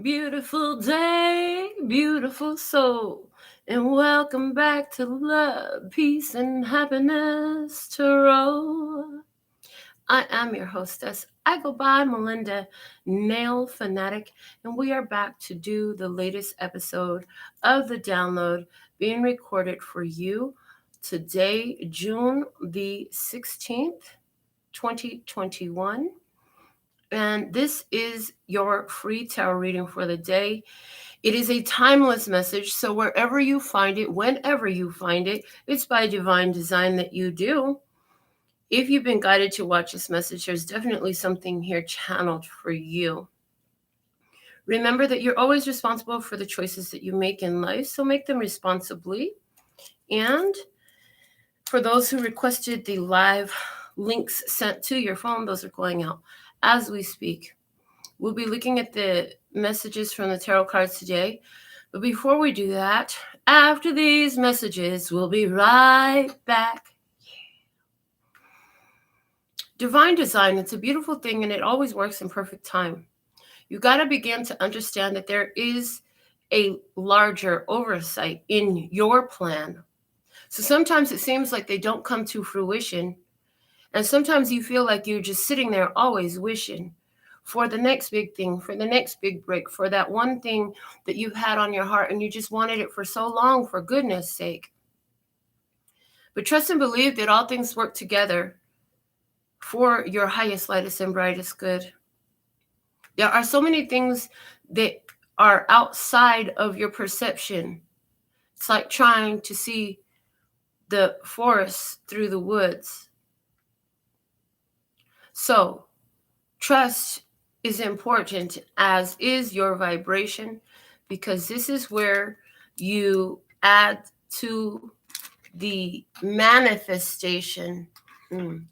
Beautiful day, beautiful soul, and welcome back to Love, Peace, and Happiness Tarot. I am your hostess. I go by Melinda NailFanatic, and we are back to do the latest episode of the download being recorded for you today, June the 16th, 2021. And this is your free tarot reading for the day. It is a timeless message, so wherever you find it, whenever you find it, it's by divine design that you do. If you've been guided to watch this message, there's definitely something here channeled for you. Remember that you're always responsible for the choices that you make in life, so make them responsibly. And for those who requested the live links sent to your phone, those are going out as we speak. We'll be looking at the messages from the tarot cards today. But before we do that, after these messages, we'll be right back. Divine design, it's a beautiful thing, and it always works in perfect time. You got to begin to understand that there is a larger oversight in your plan. So sometimes it seems like they don't come to fruition. And sometimes you feel like you're just sitting there always wishing for the next big thing, for the next big break, for that one thing that you've had on your heart and you just wanted it for so long, for goodness sake. But trust and believe that all things work together for your highest, lightest, and brightest good. There are so many things that are outside of your perception. It's like trying to see the forest through the woods. So, trust is important, as is your vibration, because this is where you add to the manifestation in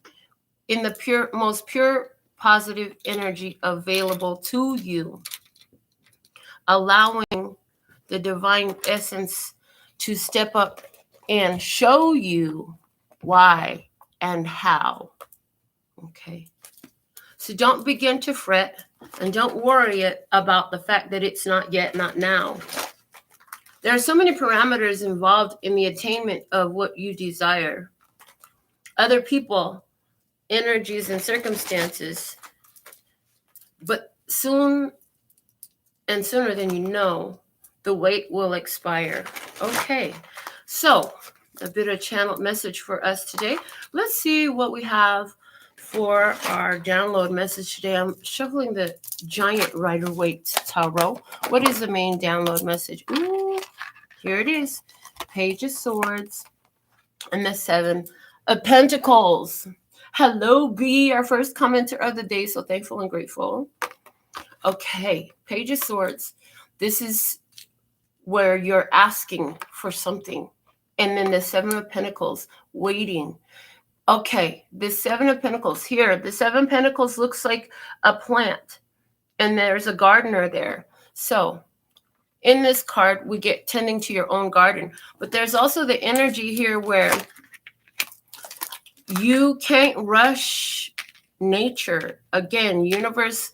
the most pure positive energy available to you, allowing the divine essence to step up and show you why and how. Okay. So don't begin to fret and don't worry about the fact that it's not yet, not now. There are so many parameters involved in the attainment of what you desire. Other people, energies, and circumstances. But soon and sooner than you know, the wait will expire. Okay. So a bit of channeled message for us today. Let's see what we have for our download message today. I'm shuffling the giant Rider-Waite Tarot. What is the main download message? Ooh, here it is. Page of Swords and the Seven of Pentacles. Hello, B, our first commenter of the day. So thankful and grateful. Okay, Page of Swords. This is where you're asking for something. And then the Seven of Pentacles, waiting. Okay, the Seven of Pentacles here. The Seven of Pentacles looks like a plant, and there's a gardener there. So in this card, we get tending to your own garden. But there's also the energy here where you can't rush nature. Again, universe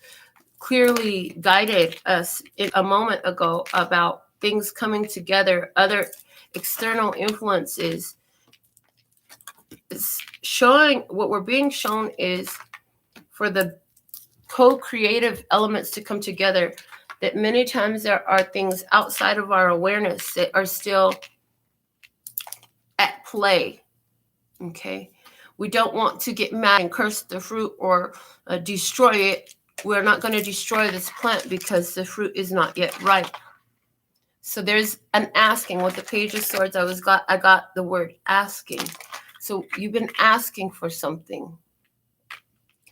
clearly guided us a moment ago about things coming together, other external influences. Showing what we're being shown is for the co-creative elements to come together, that many times there are things outside of our awareness that are still at play. Okay, we don't want to get mad and curse the fruit or destroy it. We're not going to destroy this plant because the fruit is not yet ripe. So there's an asking. With the Page of Swords, I got the word asking. So you've been asking for something,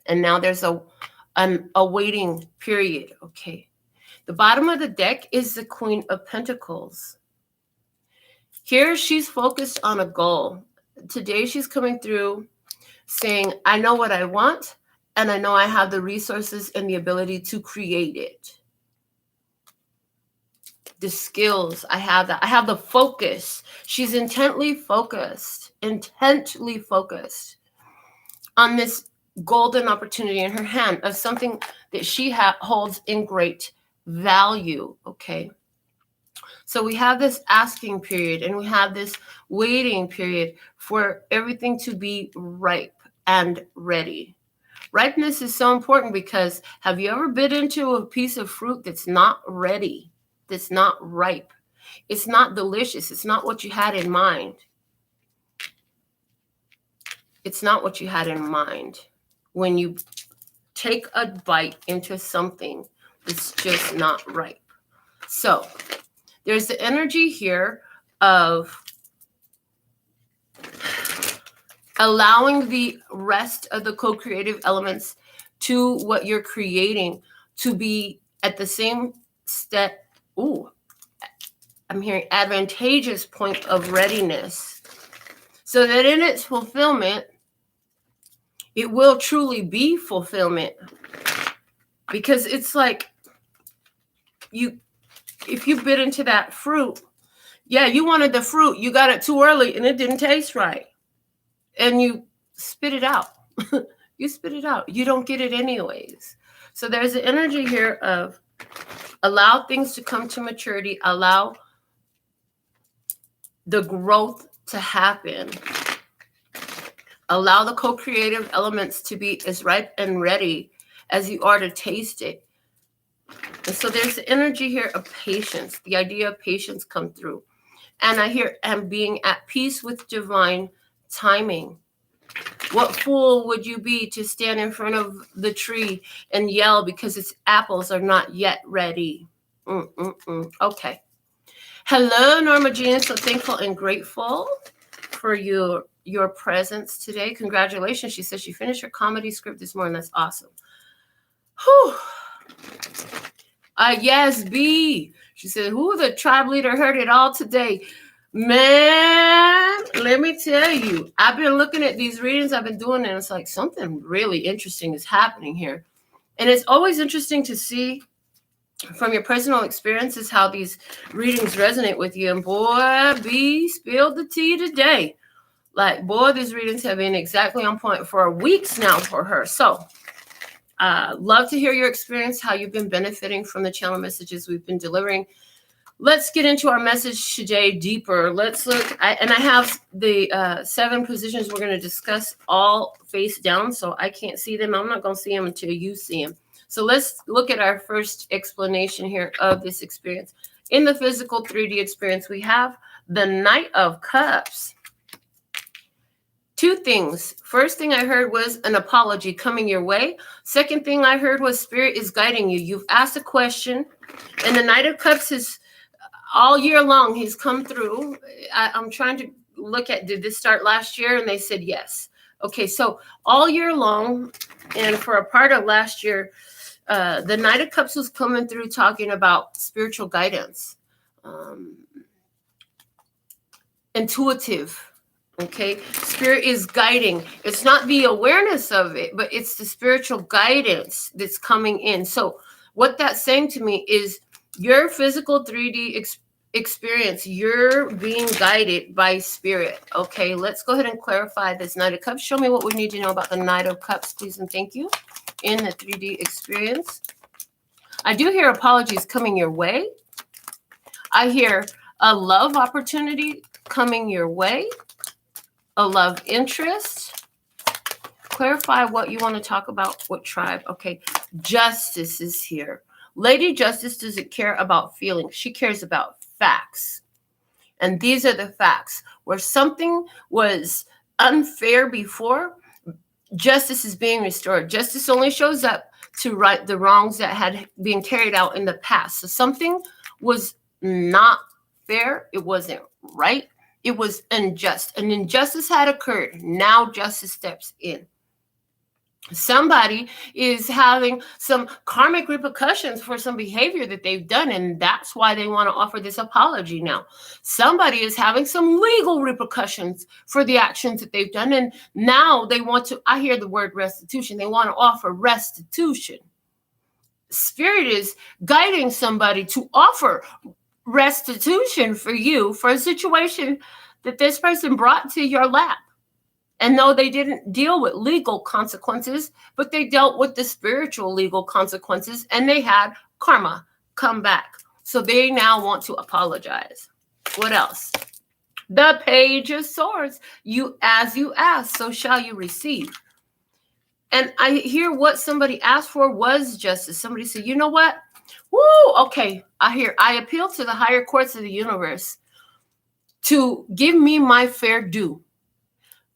and now there's an waiting period. Okay. The bottom of the deck is the Queen of Pentacles. Here she's focused on a goal. Today she's coming through saying, I know what I want, and I know I have the resources and the ability to create it. The skills, I have that. I have the focus. She's intently focused on this golden opportunity in her hand of something that she holds in great value, okay? So we have this asking period and we have this waiting period for everything to be ripe and ready. Ripeness is so important because have you ever bit into a piece of fruit that's not ready, that's not ripe? It's not delicious. It's not what you had in mind. It's not what you had in mind when you take a bite into something that's just not ripe. So there's the energy here of allowing the rest of the co-creative elements to what you're creating to be at the same step. Ooh, I'm hearing advantageous point of readiness, so that in its fulfillment, it will truly be fulfillment. Because it's like if you bit into that fruit, yeah, you wanted the fruit, you got it too early and it didn't taste right. And you spit it out. You spit it out. You don't get it anyways. So there's an energy here of allow things to come to maturity, allow the growth to happen, allow the co-creative elements to be as ripe and ready as you are to taste it. And so there's the energy here of patience. The idea of patience come through. And I hear, and being at peace with divine timing. What fool would you be to stand in front of the tree and yell because its apples are not yet ready? Okay. Hello, Norma Jean. So thankful and grateful for your presence today. Congratulations. She says she finished her comedy script this morning. That's awesome. Whew. Yes, B. She said, who the tribe leader heard it all today? Man, let me tell you, I've been looking at these readings I've been doing, and it's like something really interesting is happening here. And it's always interesting to see from your personal experiences how these readings resonate with you. And boy, B spilled the tea today. Like, boy, these readings have been exactly on point for weeks now for her. So love to hear your experience, how you've been benefiting from the channel messages we've been delivering. Let's get into our message today deeper. Let's look, I have the 7 positions we're going to discuss all face down, so I can't see them. I'm not going to see them until you see them. So let's look at our first explanation here of this experience. In the physical 3D experience, we have the Knight of Cups. 2 things. First thing I heard was an apology coming your way. Second thing I heard was Spirit is guiding you. You've asked a question, and the Knight of Cups is all year long, he's come through. I'm trying to look at, did this start last year? And they said yes. Okay, so all year long, and for a part of last year, the Knight of Cups was coming through talking about spiritual guidance, intuitive. Okay, Spirit is guiding. It's not the awareness of it, but it's the spiritual guidance that's coming in. So what that's saying to me is your physical 3D experience, you're being guided by Spirit. Okay, let's go ahead and clarify this Knight of Cups. Show me what we need to know about the Knight of Cups, please, and thank you. In the 3D experience, I do hear apologies coming your way. I hear a love opportunity coming your way, a love interest. Clarify what you want to talk about, what tribe. Okay, Justice is here. Lady Justice doesn't care about feelings. She cares about facts. And these are the facts. Where something was unfair before, justice is being restored. Justice only shows up to right the wrongs that had been carried out in the past. So something was not fair. It wasn't right. It was unjust. An injustice had occurred. Now justice steps in. Somebody is having some karmic repercussions for some behavior that they've done, and that's why they want to offer this apology now. Somebody is having some legal repercussions for the actions that they've done, and now they want to, I hear the word restitution, they want to offer restitution. Spirit is guiding somebody to offer restitution for you for a situation that this person brought to your lap. And no, they didn't deal with legal consequences, but they dealt with the spiritual legal consequences, and they had karma come back. So they now want to apologize. What else? The Page of Swords. As you ask, so shall you receive. And I hear what somebody asked for was justice. Somebody said, you know what? Woo, okay. I appeal to the higher courts of the universe to give me my fair due.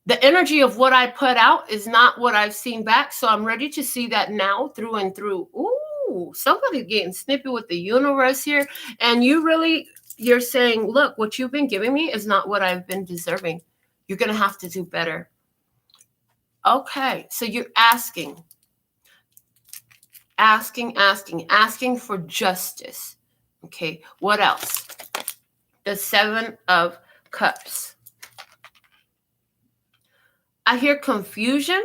The energy of what I put out is not what I've seen back. So I'm ready to see that now through and through. Ooh, somebody getting snippy with the universe here. And you're saying, look, what you've been giving me is not what I've been deserving. You're going to have to do better. Okay, so you're asking for justice. Okay, what else? The Seven of Cups. I hear confusion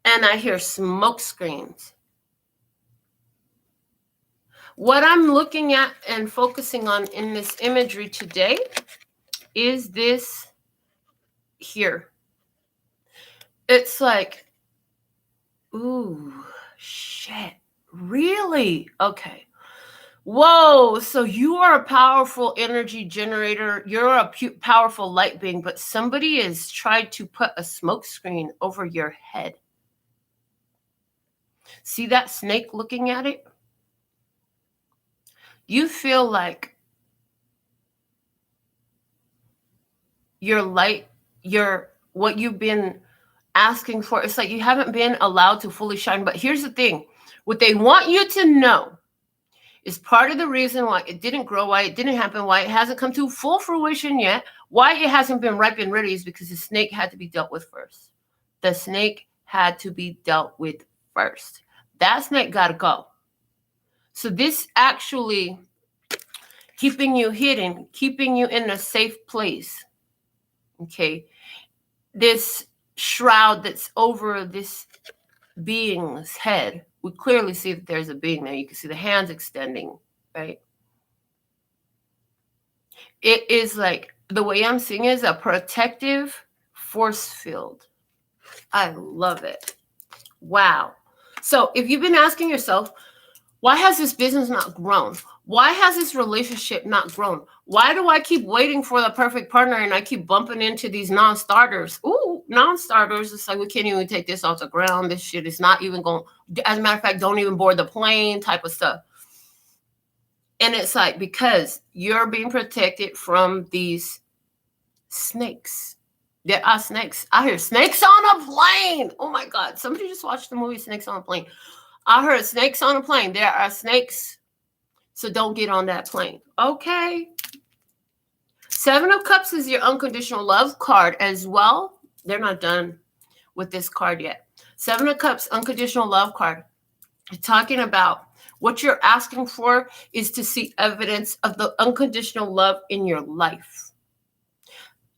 and I hear smoke screens. What I'm looking at and focusing on in this imagery today is this here. It's like, ooh, shit, really? Okay. Whoa, so you are a powerful energy generator. You're a powerful light being, but somebody has tried to put a smoke screen over your head. See that snake looking at it? You feel like your light, what you've been asking for, it's like you haven't been allowed to fully shine. But here's the thing. What they want you to know is part of the reason why it didn't grow, why it didn't happen, why it hasn't come to full fruition yet, why it hasn't been ripe and ready is because the snake had to be dealt with first. The snake had to be dealt with first. That snake got to go. So this actually keeping you hidden, keeping you in a safe place. Okay. This shroud that's over this being's head. We clearly see that there's a being there. You can see the hands extending, right? It is like, the way I'm seeing is a protective force field. I love it. Wow. So if you've been asking yourself, why has this business not grown? Why has this relationship not grown? Why do I keep waiting for the perfect partner and I keep bumping into these non-starters? Ooh, non-starters. It's like, we can't even take this off the ground. This shit is not even going. As a matter of fact, don't even board the plane type of stuff. And it's like, because you're being protected from these snakes. There are snakes. I hear snakes on a plane. Oh my God. Somebody just watched the movie Snakes on a Plane. I heard snakes on a plane. There are snakes. So don't get on that plane. Okay. Seven of Cups is your unconditional love card as well. They're not done with this card yet. Seven of Cups, unconditional love card. Talking about what you're asking for is to see evidence of the unconditional love in your life.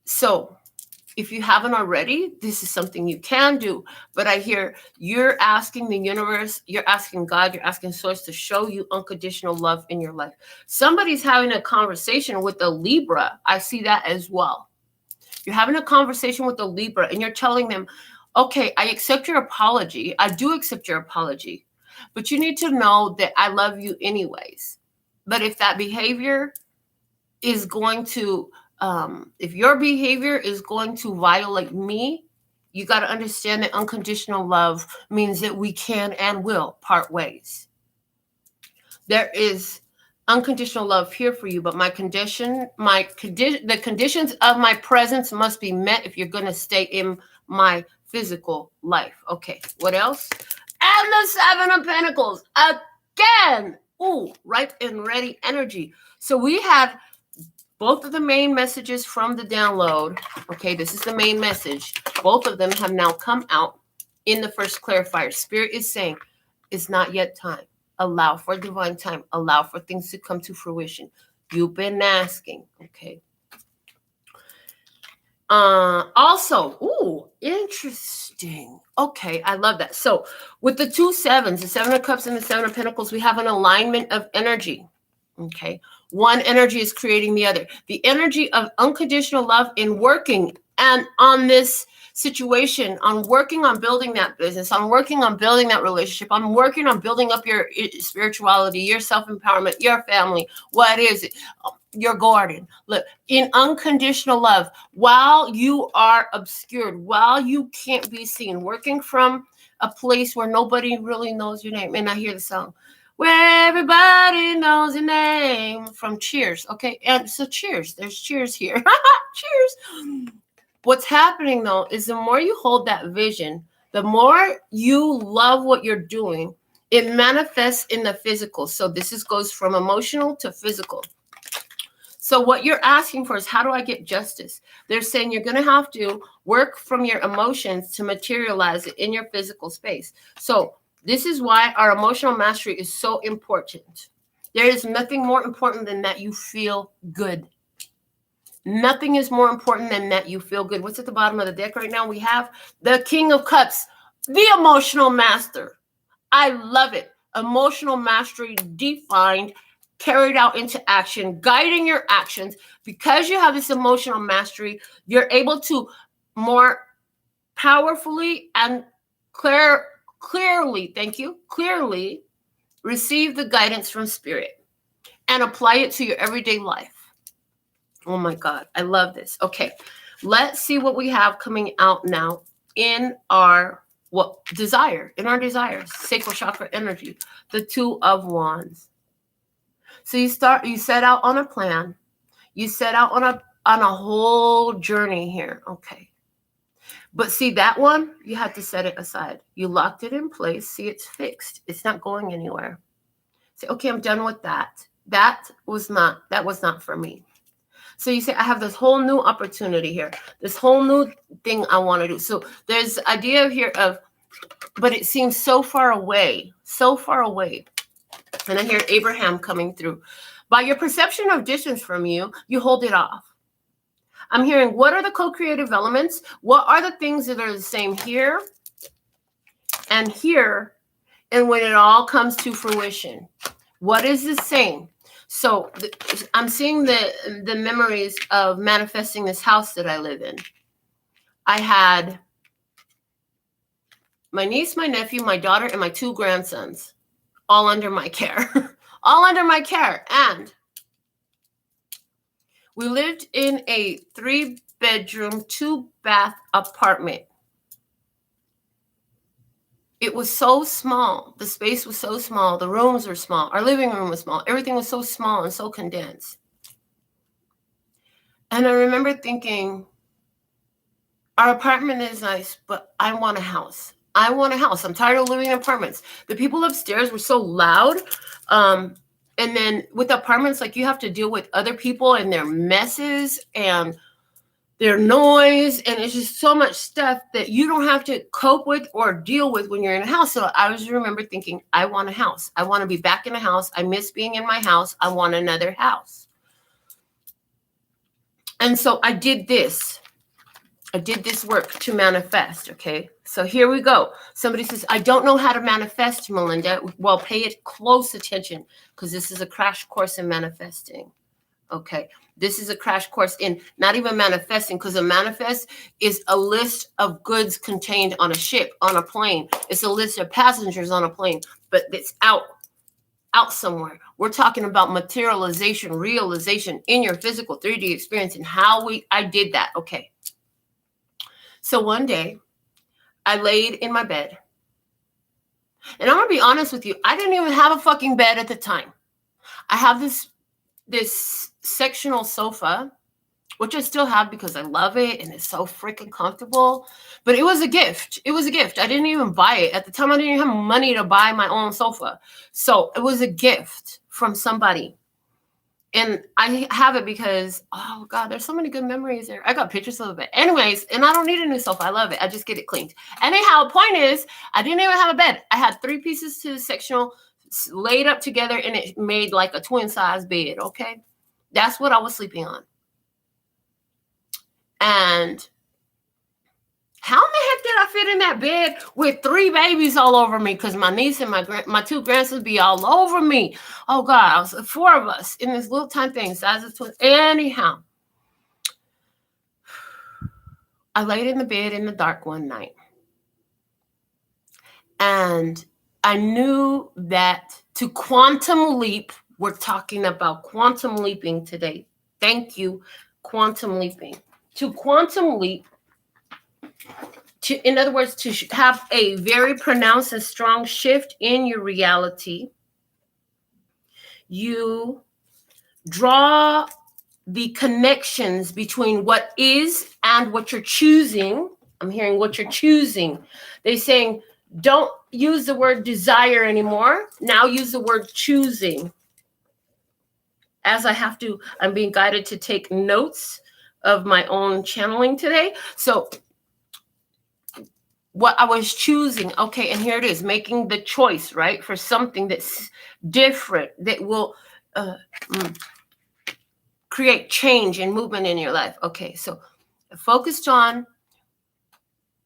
So if you haven't already, this is something you can do. But I hear you're asking the universe, you're asking God, you're asking Source to show you unconditional love in your life. Somebody's having a conversation with a Libra. I see that as well. You're having a conversation with a Libra and you're telling them, okay, I accept your apology. I do accept your apology. But you need to know that I love you anyways. But if that behavior is going to if your behavior is going to violate me, you got to understand that unconditional love means that we can and will part ways. There is unconditional love here for you, but the conditions of my presence must be met if you're going to stay in my physical life. Okay, what else? And the Seven of Pentacles again. Ooh, ripe and ready energy. So we had both of the main messages from the download. Okay, this is the main message. Both of them have now come out in the first clarifier. Spirit is saying, it's not yet time. Allow for divine time. Allow for things to come to fruition. You've been asking. Okay. Also, ooh, interesting. Okay, I love that. So with the two sevens, the Seven of Cups and the Seven of Pentacles, we have an alignment of energy. Okay. One energy is creating the other. The energy of unconditional love in working and on this situation, on working on building that business, on working on building that relationship, on working on building up your spirituality, your self-empowerment, your family, what is it? Your garden. Look, in unconditional love, while you are obscured, while you can't be seen, working from a place where nobody really knows your name. And I hear the song, where everybody knows your name, from Cheers. Okay, and so cheers. There's cheers here. Cheers. What's happening, though, is the more you hold that vision, the more you love what you're doing, it manifests in the physical. So this goes from emotional to physical. So what you're asking for is, how do I get justice? They're saying you're going to have to work from your emotions to materialize it in your physical space. So this is why our emotional mastery is so important. There is nothing more important than that you feel good. Nothing is more important than that you feel good. What's at the bottom of the deck right now? We have the King of Cups, the emotional master. I love it. Emotional mastery defined, carried out into action, guiding your actions. Because you have this emotional mastery, you're able to more powerfully and clearly, thank you, clearly receive the guidance from spirit and apply it to your everyday life. Oh my God, I love this. Okay, let's see what we have coming out now in our desire, sacral chakra energy, the Two of Wands. So you set out on a plan. You set out on a whole journey here. Okay. But see, that one, you had to set it aside. You locked it in place. See, it's fixed. It's not going anywhere. Say, okay, I'm done with that. That was not for me. So you say, I have this whole new opportunity here, this whole new thing I want to do. So there's the idea here of, but it seems so far away, so far away. And I hear Abraham coming through. By your perception of distance from you, you hold it off. I'm hearing, what are the co-creative elements? What are the things that are the same here and here? And when it all comes to fruition, what is the same? So I'm seeing the memories of manifesting this house that I live in. I had my niece, my nephew, my daughter, and my 2 grandsons, all under my care, all under my care. And we lived in a 3-bedroom, 2-bath apartment. It was so small. The space was so small. The rooms were small. Our living room was small. Everything was so small and so condensed. And I remember thinking, our apartment is nice, but I want a house. I want a house. I'm tired of living in apartments. The people upstairs were so loud. And then with apartments, like, you have to deal with other people and their messes and their noise, and it's just so much stuff that you don't have to cope with or deal with when you're in a house. So I was remember thinking, I want a house. I want to be back in a house. I miss being in my house. I want another house. And so I did this. I did this work to manifest, okay? So here we go. Somebody says, I don't know how to manifest, Melinda. Well, pay it close attention, because this is a crash course in manifesting, okay? This is a crash course in not even manifesting, because a manifest is a list of goods contained on a ship, on a plane. It's a list of passengers on a plane, but it's out somewhere. We're talking about materialization, realization in your physical 3D experience, and how I did that, okay? So one day, I laid in my bed. And I'm going to be honest with you, I didn't even have a fucking bed at the time. I have this sectional sofa, which I still have because I love it and it's so freaking comfortable. But it was a gift. It was a gift. I didn't even buy it. At the time, I didn't even have money to buy my own sofa. So it was a gift from somebody. And I have it because, oh God, there's so many good memories there. I got pictures of it. Anyways, and I don't need a new sofa. I love it. I just get it cleaned. Anyhow, point is, I didn't even have a bed. I had 3 pieces to the sectional laid up together, and it made like a twin size bed. Okay. That's what I was sleeping on. And how in the heck did I fit in that bed with 3 babies all over me? Because my niece and my 2 grandsons be all over me. Oh God, I was 4 of us in this little tiny thing, size of twins. Anyhow, I laid in the bed in the dark one night. And I knew that to quantum leap, we're talking about quantum leaping today. Thank you, quantum leaping. To quantum leap, in other words, to have a very pronounced and strong shift in your reality, you draw the connections between what is and what you're choosing. I'm hearing what you're choosing. They're saying, don't use the word desire anymore. Now use the word choosing. As I'm being guided to take notes of my own channeling today. So what I was choosing, okay, and here it is, making the choice, right, for something that's different, that will create change and movement in your life. Okay, so I focused on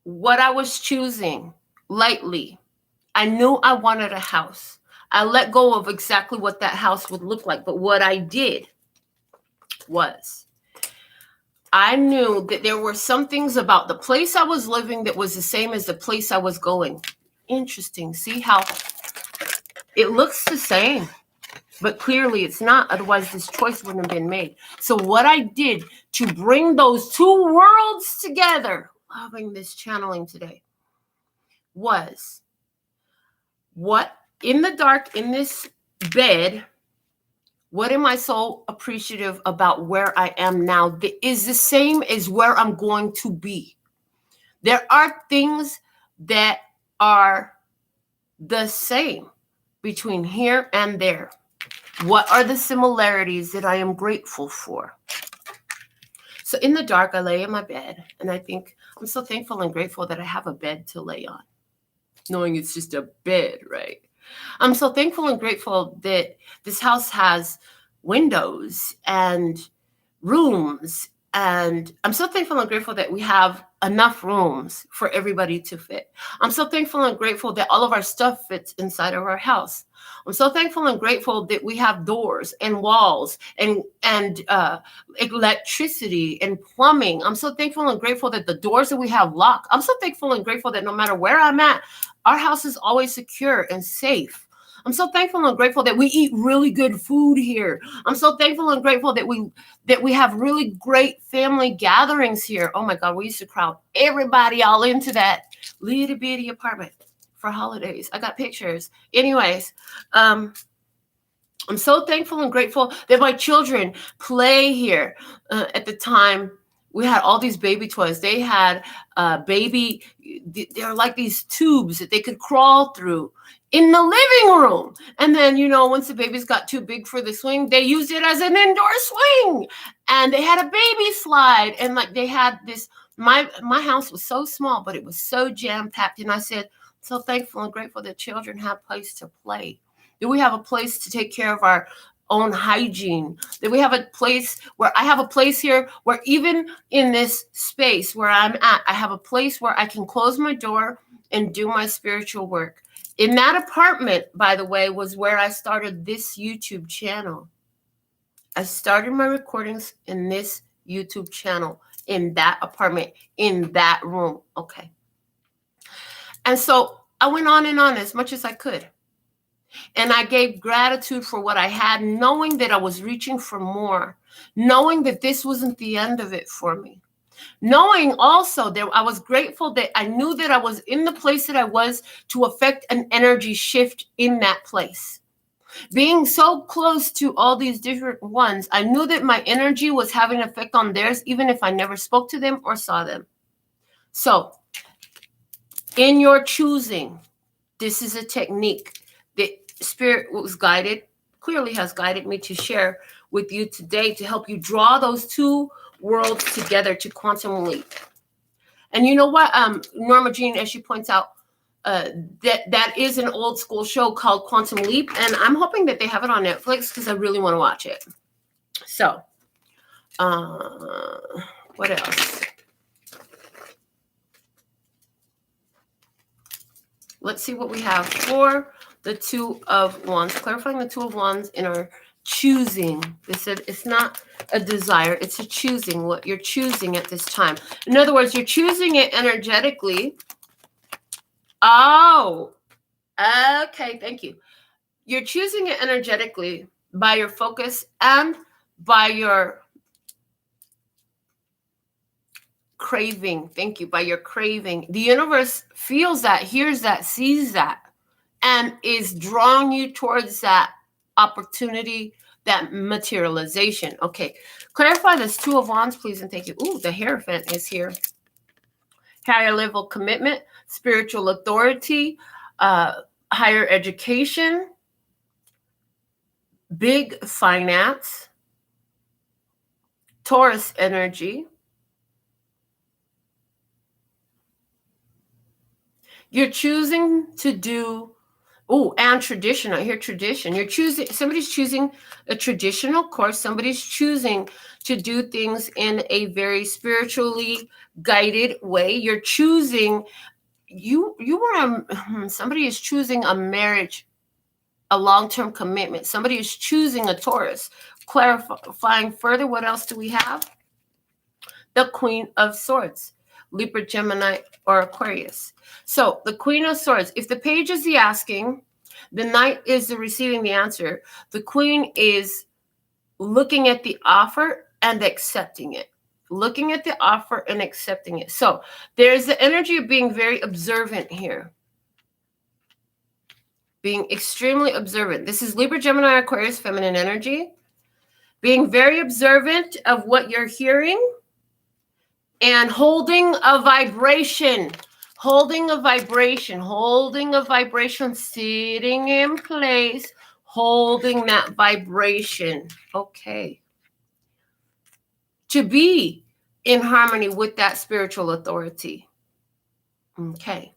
what I was choosing lightly. I knew I wanted a house. I let go of exactly what that house would look like. But what I did was I knew that there were some things about the place I was living that was the same as the place I was going. Interesting. See how it looks the same, but clearly it's not. Otherwise, this choice wouldn't have been made. So what I did to bring those two worlds together, loving this channeling today, was what in the dark, in this bed, what am I so appreciative about where I am now that is the same as where I'm going to be? There are things that are the same between here and there. What are the similarities that I am grateful for? So in the dark, I lay in my bed, and I think I'm so thankful and grateful that I have a bed to lay on, knowing it's just a bed, right? I'm so thankful and grateful that this house has windows and rooms. And I'm so thankful and grateful that we have enough rooms for everybody to fit. I'm so thankful and grateful that all of our stuff fits inside of our house. I'm so thankful and grateful that we have doors and walls and electricity and plumbing. I'm so thankful and grateful that the doors that we have locked. I'm so thankful and grateful that no matter where I'm at, our house is always secure and safe. I'm so thankful and grateful that we eat really good food here. I'm so thankful and grateful that we have really great family gatherings here. Oh my God, we used to crowd everybody all into that little bitty apartment for holidays. I got pictures. Anyways, I'm so thankful and grateful that my children play here. At the time, we had all these baby toys. They had they're like these tubes that they could crawl through in the living room. And then, once the babies got too big for the swing, they used it as an indoor swing. And they had a baby slide. And like they had this, my house was so small, but it was so jam-packed. And I said, so thankful and grateful that children have a place to play. That we have a place to take care of our own hygiene. That we have a place where I have a place here where even in this space where I'm at, I have a place where I can close my door and do my spiritual work. In that apartment, by the way, was where I started this YouTube channel. I started my recordings in this YouTube channel, in that apartment, in that room. Okay. And so I went on and on as much as I could. And I gave gratitude for what I had, knowing that I was reaching for more, knowing that this wasn't the end of it for me. Knowing also that I was grateful that I knew that I was in the place that I was to affect an energy shift in that place. Being so close to all these different ones, I knew that my energy was having an effect on theirs, even if I never spoke to them or saw them. So, in your choosing, this is a technique that Spirit was guided, clearly has guided me to share with you today to help you draw those two worlds together to quantum leap. And you know what? Norma Jean, as she points out, that is an old school show called Quantum Leap. And I'm hoping that they have it on Netflix because I really want to watch it. So, what else? Let's see what we have for the Two of Wands. Clarifying the Two of Wands in our choosing. They said it's not a desire, it's a choosing, what you're choosing at this time. In other words, you're choosing it energetically. Oh, okay, thank you. You're choosing it energetically by your focus and by your craving. Thank you. By your craving. The universe feels that, hears that, sees that, and is drawing you towards that opportunity, that materialization. Okay. Clarify this Two of Wands, please, and thank you. Ooh, the Hierophant is here. Higher level commitment, spiritual authority, higher education, big finance, Taurus energy. You're choosing to do, and tradition. I hear tradition. You're choosing, somebody's choosing a traditional course. Somebody's choosing to do things in a very spiritually guided way. You're choosing, somebody is choosing a marriage, a long-term commitment. Somebody is choosing a Taurus. Clarifying further, what else do we have? The Queen of Swords, Libra, Gemini, or Aquarius. So the Queen of Swords, if the page is the asking, the Knight is the receiving the answer, the Queen is looking at the offer and accepting it. Looking at the offer and accepting it. So there's the energy of being very observant here. Being extremely observant. This is Libra, Gemini, Aquarius, feminine energy. Being very observant of what you're hearing and holding a vibration. Holding a vibration. Holding a vibration. Sitting in place. Holding that vibration. Okay. To be in harmony with that spiritual authority. Okay.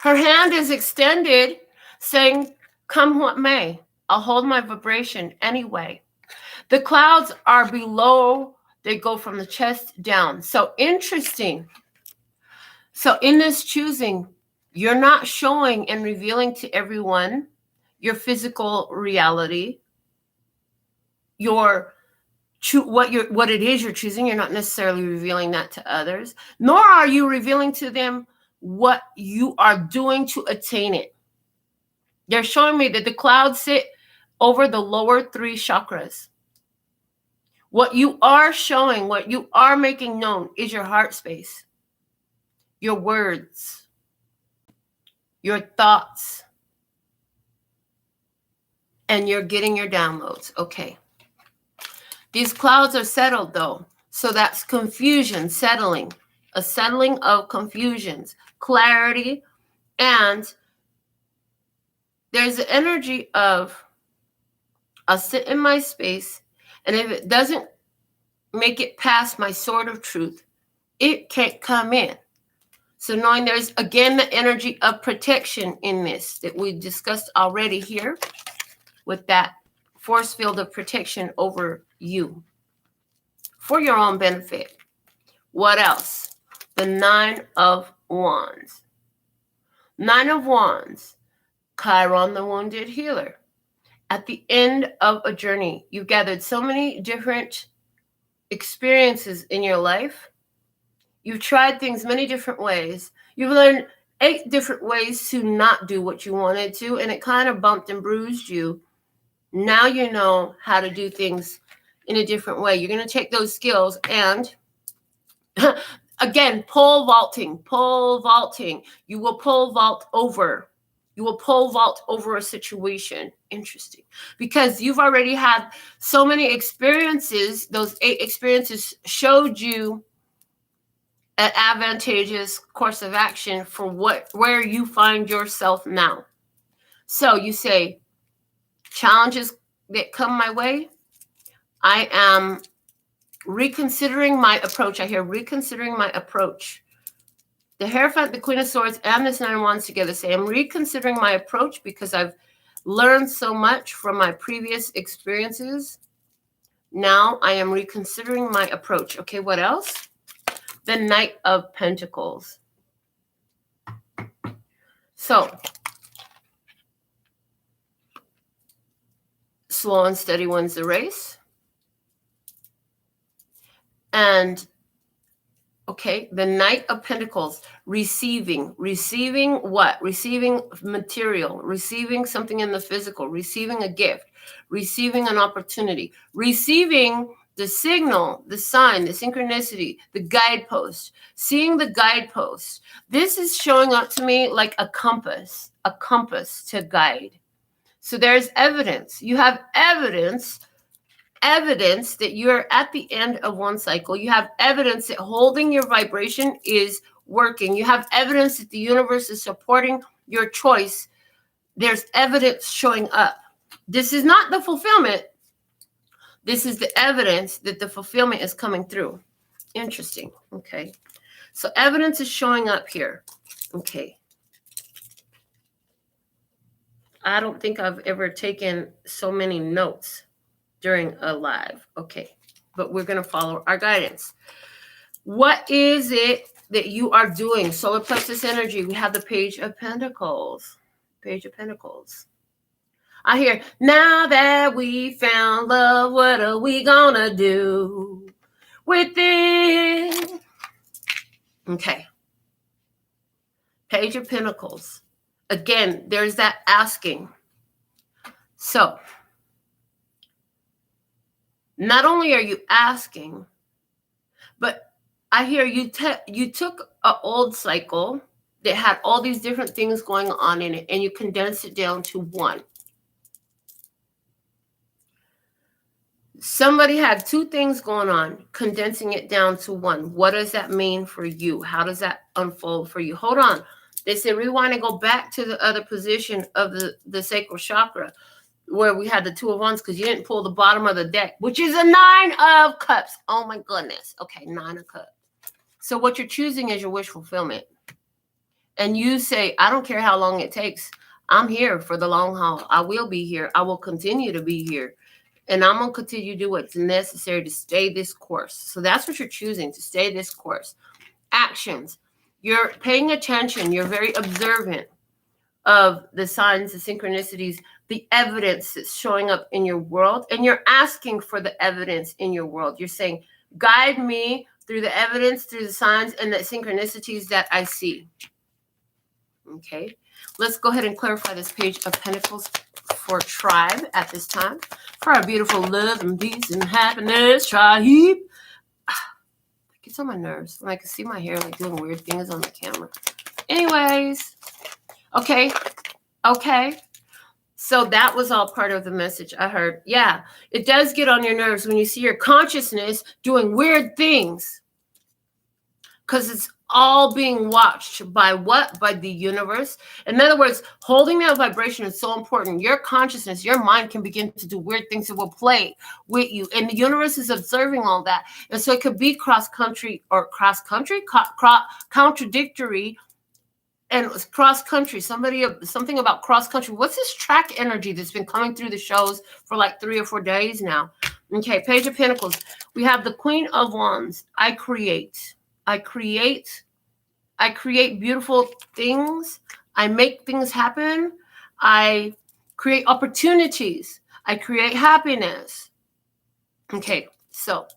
Her hand is extended, saying, come what may, I'll hold my vibration anyway. The clouds are below, they go from the chest down. So interesting. So in this choosing, you're not showing and revealing to everyone your physical reality, what it is you're choosing. You're not necessarily revealing that to others, nor are you revealing to them what you are doing to attain it. They're showing me that the clouds sit over the lower 3 chakras. What you are showing, what you are making known is your heart space, your words, your thoughts, and you're getting your downloads. Okay. These clouds are settled though. So that's confusion, settling, a settling of confusions, clarity, and there's the energy of I'll sit in my space, and if it doesn't make it past my sword of truth, it can't come in. So knowing there's, again, the energy of protection in this that we discussed already here with that force field of protection over you for your own benefit. What else? The 9 of Wands. 9 of Wands, Chiron, the wounded healer. At the end of a journey, you've gathered so many different experiences in your life. You've tried things many different ways. You've learned 8 different ways to not do what you wanted to, and it kind of bumped and bruised you. Now you know how to do things in a different way. You're going to take those skills and, again, pole vaulting. You will pole vault over. You will pole vault over a situation. Interesting. Because you've already had so many experiences. Those 8 experiences showed you an advantageous course of action for where you find yourself now. So you say, challenges that come my way, I am reconsidering my approach. I hear reconsidering my approach. The Hierophant, the Queen of Swords, and this 9 of Wands together say, I'm reconsidering my approach because I've learned so much from my previous experiences. Now I am reconsidering my approach. Okay, what else? The Knight of Pentacles. So slow and steady wins the race. And okay, the Knight of Pentacles, receiving what? Receiving material, receiving something in the physical, receiving a gift, receiving an opportunity, receiving the signal, the sign, the synchronicity, the guidepost, seeing the guidepost. This is showing up to me like a compass to guide. So there's evidence. You have evidence that you're at the end of one cycle. You have evidence that holding your vibration is working. You have evidence that the universe is supporting your choice. There's evidence showing up. This is not the fulfillment. This is the evidence that the fulfillment is coming through. Interesting. Okay. So evidence is showing up here. Okay. I don't think I've ever taken so many notes during a live. Okay. But we're going to follow our guidance. What is it that you are doing? Solar plexus energy. We have the Page of Pentacles. Page of Pentacles. I hear, now that we found love, what are we gonna do with it? Okay. Page of Pentacles. Again, there's that asking. So, not only are you asking, but I hear you took an old cycle that had all these different things going on in it, and you condensed it down to one. Somebody had two things going on, condensing it down to one. What does that mean for you? How does that unfold for you? Hold on. They said rewind and go back to the other position of the sacral chakra where we had the Two of Wands because you didn't pull the bottom of the deck, which is a Nine of Cups. Oh my goodness. Okay, Nine of Cups. So what you're choosing is your wish fulfillment. And you say, I don't care how long it takes. I'm here for the long haul. I will be here. I will continue to be here. And I'm going to continue to do what's necessary to stay this course. So that's what you're choosing, to stay this course. Actions. You're paying attention. You're very observant of the signs, the synchronicities, the evidence that's showing up in your world. And you're asking for the evidence in your world. You're saying, guide me through the evidence, through the signs and the synchronicities that I see. Okay. Let's go ahead and clarify this Page of Pentacles for tribe at this time. For our beautiful love and peace and happiness tribe. It gets on my nerves when I can see my hair like doing weird things on the camera. Anyways. Okay. So that was all part of the message I heard. Yeah, it does get on your nerves when you see your consciousness doing weird things. Because it's all being watched by what? By the universe. In other words, holding that vibration is so important. Your consciousness, your mind can begin to do weird things that will play with you. And the universe is observing all that. And so it could be contradictory, and cross country. Something about cross country. What's this track energy that's been coming through the shows for like 3 or 4 days now? Okay, Page of Pentacles. We have the Queen of Wands. I create beautiful things. I make things happen. I create opportunities. I create happiness. Okay, so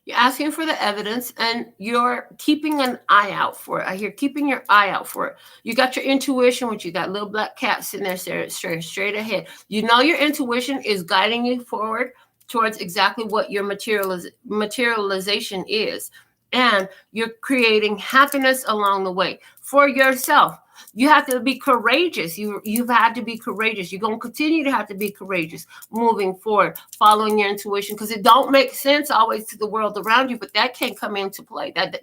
you're asking for the evidence and you're keeping an eye out for it. I hear keeping your eye out for it. You got your intuition, which you got little black cat sitting there straight ahead. You know your intuition is guiding you forward towards exactly what your materialization is. And you're creating happiness along the way for yourself. You have to be courageous. You've had to be courageous. You're going to continue to have to be courageous moving forward, following your intuition, because it don't make sense always to the world around you, but that can't come into play. That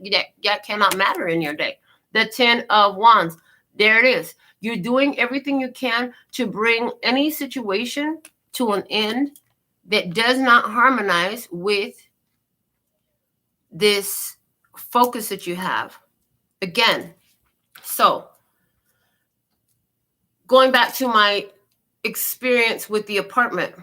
cannot matter in your day. The 10 of Wands, there it is. You're doing everything you can to bring any situation to an end that does not harmonize with this focus that you have. Again, so going back to my experience with the apartment.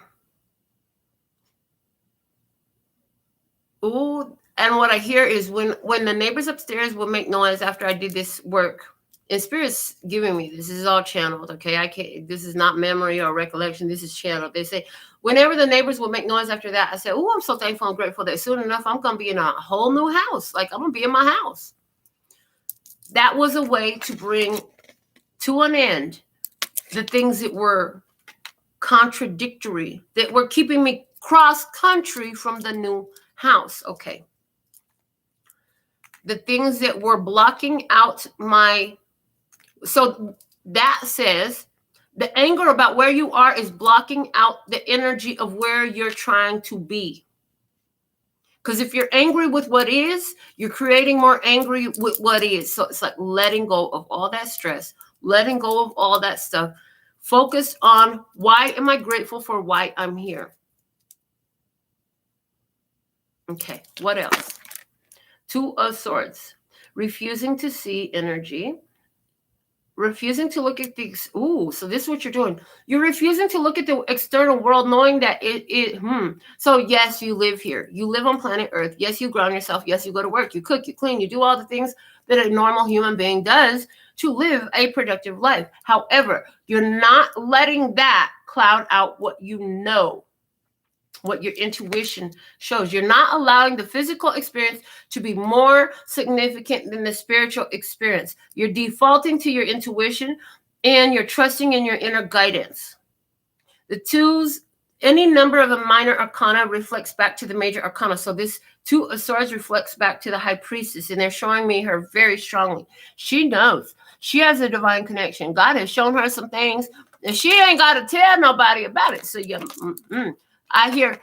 Ooh, and what I hear is when the neighbors upstairs would make noise after I did this work And Spirit's giving me this. This is all channeled, okay? I can't. This is not memory or recollection. This is channeled. They say whenever the neighbors would make noise after that, I said, "Oh, I'm so thankful and grateful that soon enough I'm gonna be in a whole new house. Like I'm gonna be in my house." That was a way to bring to an end the things that were contradictory, that were keeping me cross country from the new house. Okay. The things that were blocking out my, so that says the anger about where you are is blocking out the energy of where you're trying to be. Because if you're angry with what is, you're creating more angry with what is. So it's like letting go of all that stress, letting go of all that stuff. Focus on why am I grateful for why I'm here. Okay, what else? Two of Swords. Refusing to see energy. Refusing to look at things. Ooh, so this is what you're doing. You're refusing to look at the external world, knowing that So yes, you live here. You live on planet Earth. Yes, you ground yourself. Yes, you go to work. You cook, you clean, you do all the things that a normal human being does to live a productive life. However, you're not letting that cloud out what you know, what your intuition shows. You're not allowing the physical experience to be more significant than the spiritual experience. You're defaulting to your intuition and you're trusting in your inner guidance. The twos, any number of a minor arcana reflects back to the major arcana. So this Two of Swords reflects back to the High Priestess, and they're showing me her very strongly. She knows. She has a divine connection. God has shown her some things, and she ain't got to tell nobody about it. So I hear,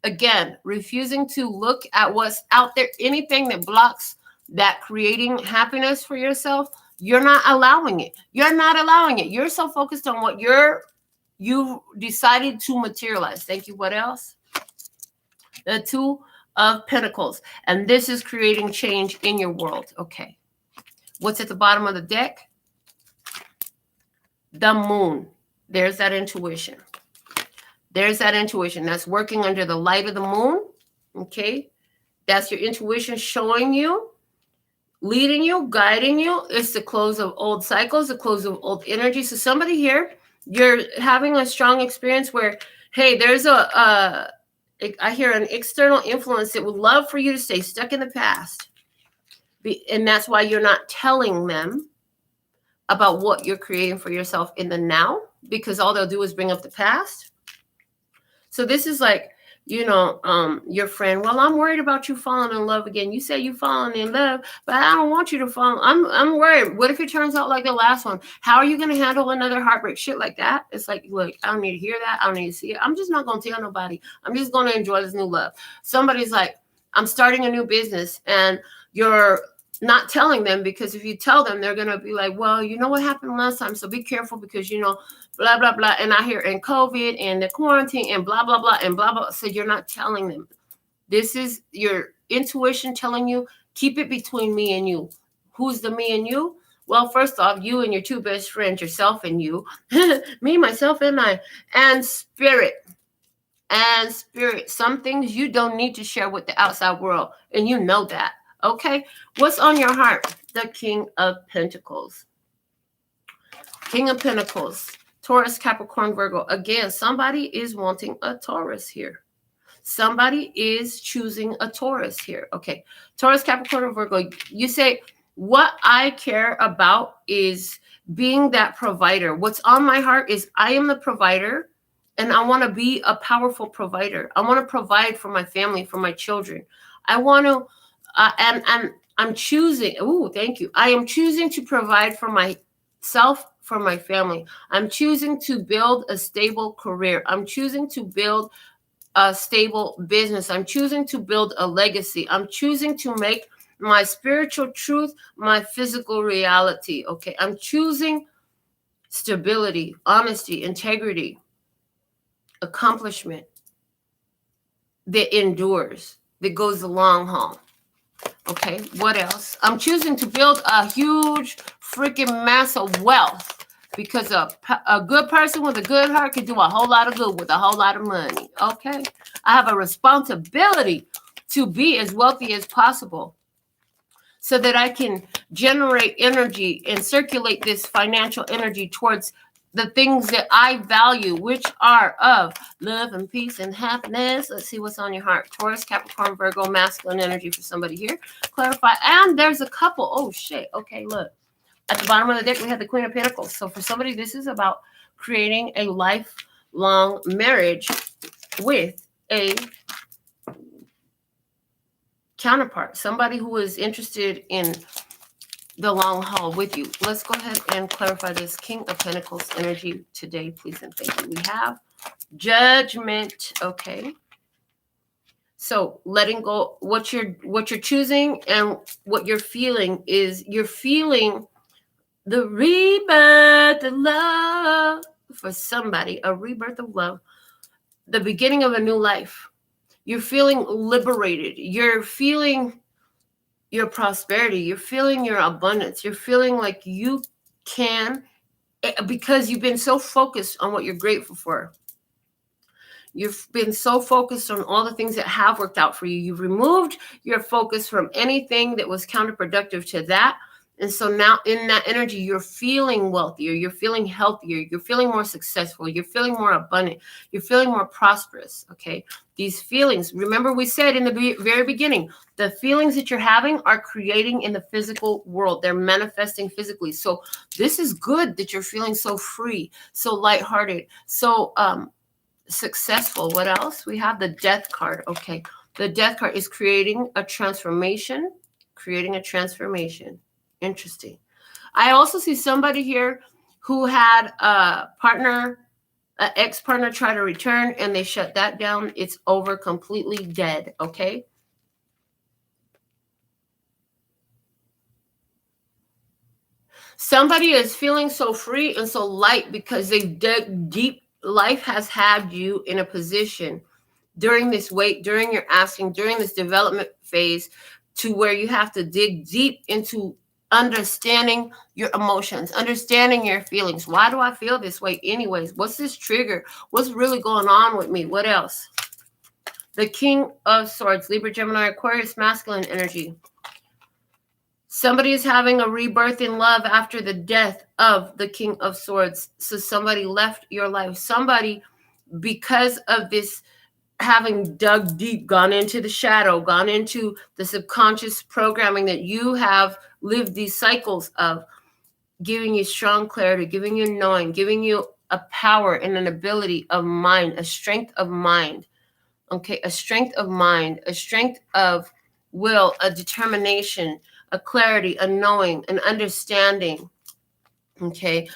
again, refusing to look at what's out there, anything that blocks that creating happiness for yourself. You're not allowing it. You're not allowing it. You're so focused on what you decided to materialize. Thank you. What else? The Two of Pentacles. And this is creating change in your world. Okay. What's at the bottom of the deck? The Moon. There's that intuition. There's that intuition that's working under the light of the moon. Okay. That's your intuition showing you, leading you, guiding you. It's the close of old cycles, the close of old energy. So somebody here, you're having a strong experience where, hey, there's I hear an external influence that would love for you to stay stuck in the past. And that's why you're not telling them about what you're creating for yourself in the now, because all they'll do is bring up the past. So this is like, your friend, well, I'm worried about you falling in love again. You say you falling in love, but I don't want you to fall. I'm worried. What if it turns out like the last one? How are you going to handle another heartbreak? Shit like that. It's like, look, I don't need to hear that. I don't need to see it. I'm just not going to tell nobody. I'm just going to enjoy this new love. Somebody's like, I'm starting a new business, and you're not telling them, because if you tell them, they're going to be like, well, you know what happened last time, so be careful, because blah, blah, blah. And I hear in COVID and the quarantine and blah, blah, blah, and blah, blah. So you're not telling them. This is your intuition telling you, keep it between me and you. Who's the me and you? Well, first off, you and your two best friends, yourself and you, me, myself, and I, and spirit. And spirit. Some things you don't need to share with the outside world. And you know that. Okay. What's on your heart? The King of Pentacles. King of Pentacles. Taurus, Capricorn, Virgo. Again, somebody is wanting a Taurus here. Somebody is choosing a Taurus here. Okay. Taurus, Capricorn, Virgo. You say, what I care about is being that provider. What's on my heart is I am the provider, and I want to be a powerful provider. I want to provide for my family, for my children. I want to, and I'm choosing. Ooh, thank you. I am choosing to provide for myself, for my family. I'm choosing to build a stable career. I'm choosing to build a stable business. I'm choosing to build a legacy. I'm choosing to make my spiritual truth my physical reality. Okay. I'm choosing stability, honesty, integrity, accomplishment that endures, that goes the long haul. Okay, what else? I'm choosing to build a huge freaking mass of wealth, because a good person with a good heart can do a whole lot of good with a whole lot of money. Okay, I have a responsibility to be as wealthy as possible. so that I can generate energy and circulate this financial energy towards the things that I value, which are of love and peace and happiness. Let's see what's on your heart. Taurus, Capricorn, Virgo, masculine energy for somebody here. Clarify. And there's a couple. Oh, shit. Okay, look. At the bottom of the deck, we have the Queen of Pentacles. So for somebody, this is about creating a lifelong marriage with a counterpart, somebody who is interested in the long haul with you. Let's go ahead and clarify this King of Pentacles energy today, please and thank you. We have Judgment. Okay. So letting go, what you're choosing and what you're feeling is you're feeling the rebirth of love for somebody, a rebirth of love, the beginning of a new life. You're feeling liberated. You're feeling your prosperity. You're feeling your abundance. You're feeling like you can, because you've been so focused on what you're grateful for. You've been so focused on all the things that have worked out for you. You've removed your focus from anything that was counterproductive to that. And so now in that energy, you're feeling wealthier. You're feeling healthier. You're feeling more successful. You're feeling more abundant. You're feeling more prosperous. Okay. These feelings, remember we said in the very beginning, the feelings that you're having are creating in the physical world. They're manifesting physically. So this is good that you're feeling so free, so lighthearted, so successful. What else? We have the Death card. Okay. The Death card is creating a transformation, Interesting. I also see somebody here who had a partner, an ex-partner try to return and they shut that down. It's over, completely dead. Okay. Somebody is feeling so free and so light because they've dug deep. Life has had you in a position during this wait, during your asking, during this development phase, to where you have to dig deep into understanding your emotions, understanding your feelings. Why do I feel this way anyways? What's this trigger? What's really going on with me? What else? The King of Swords, Libra, Gemini, Aquarius, masculine energy. Somebody is having a rebirth in love after the death of the King of Swords. So somebody left your life. Somebody, because of this, having dug deep, gone into the shadow, gone into the subconscious programming that you have lived these cycles of, giving you strong clarity, giving you knowing, giving you a power and an ability of mind, a strength of mind. Okay, a strength of mind, a strength of will, a determination, a clarity, a knowing, an understanding. Okay,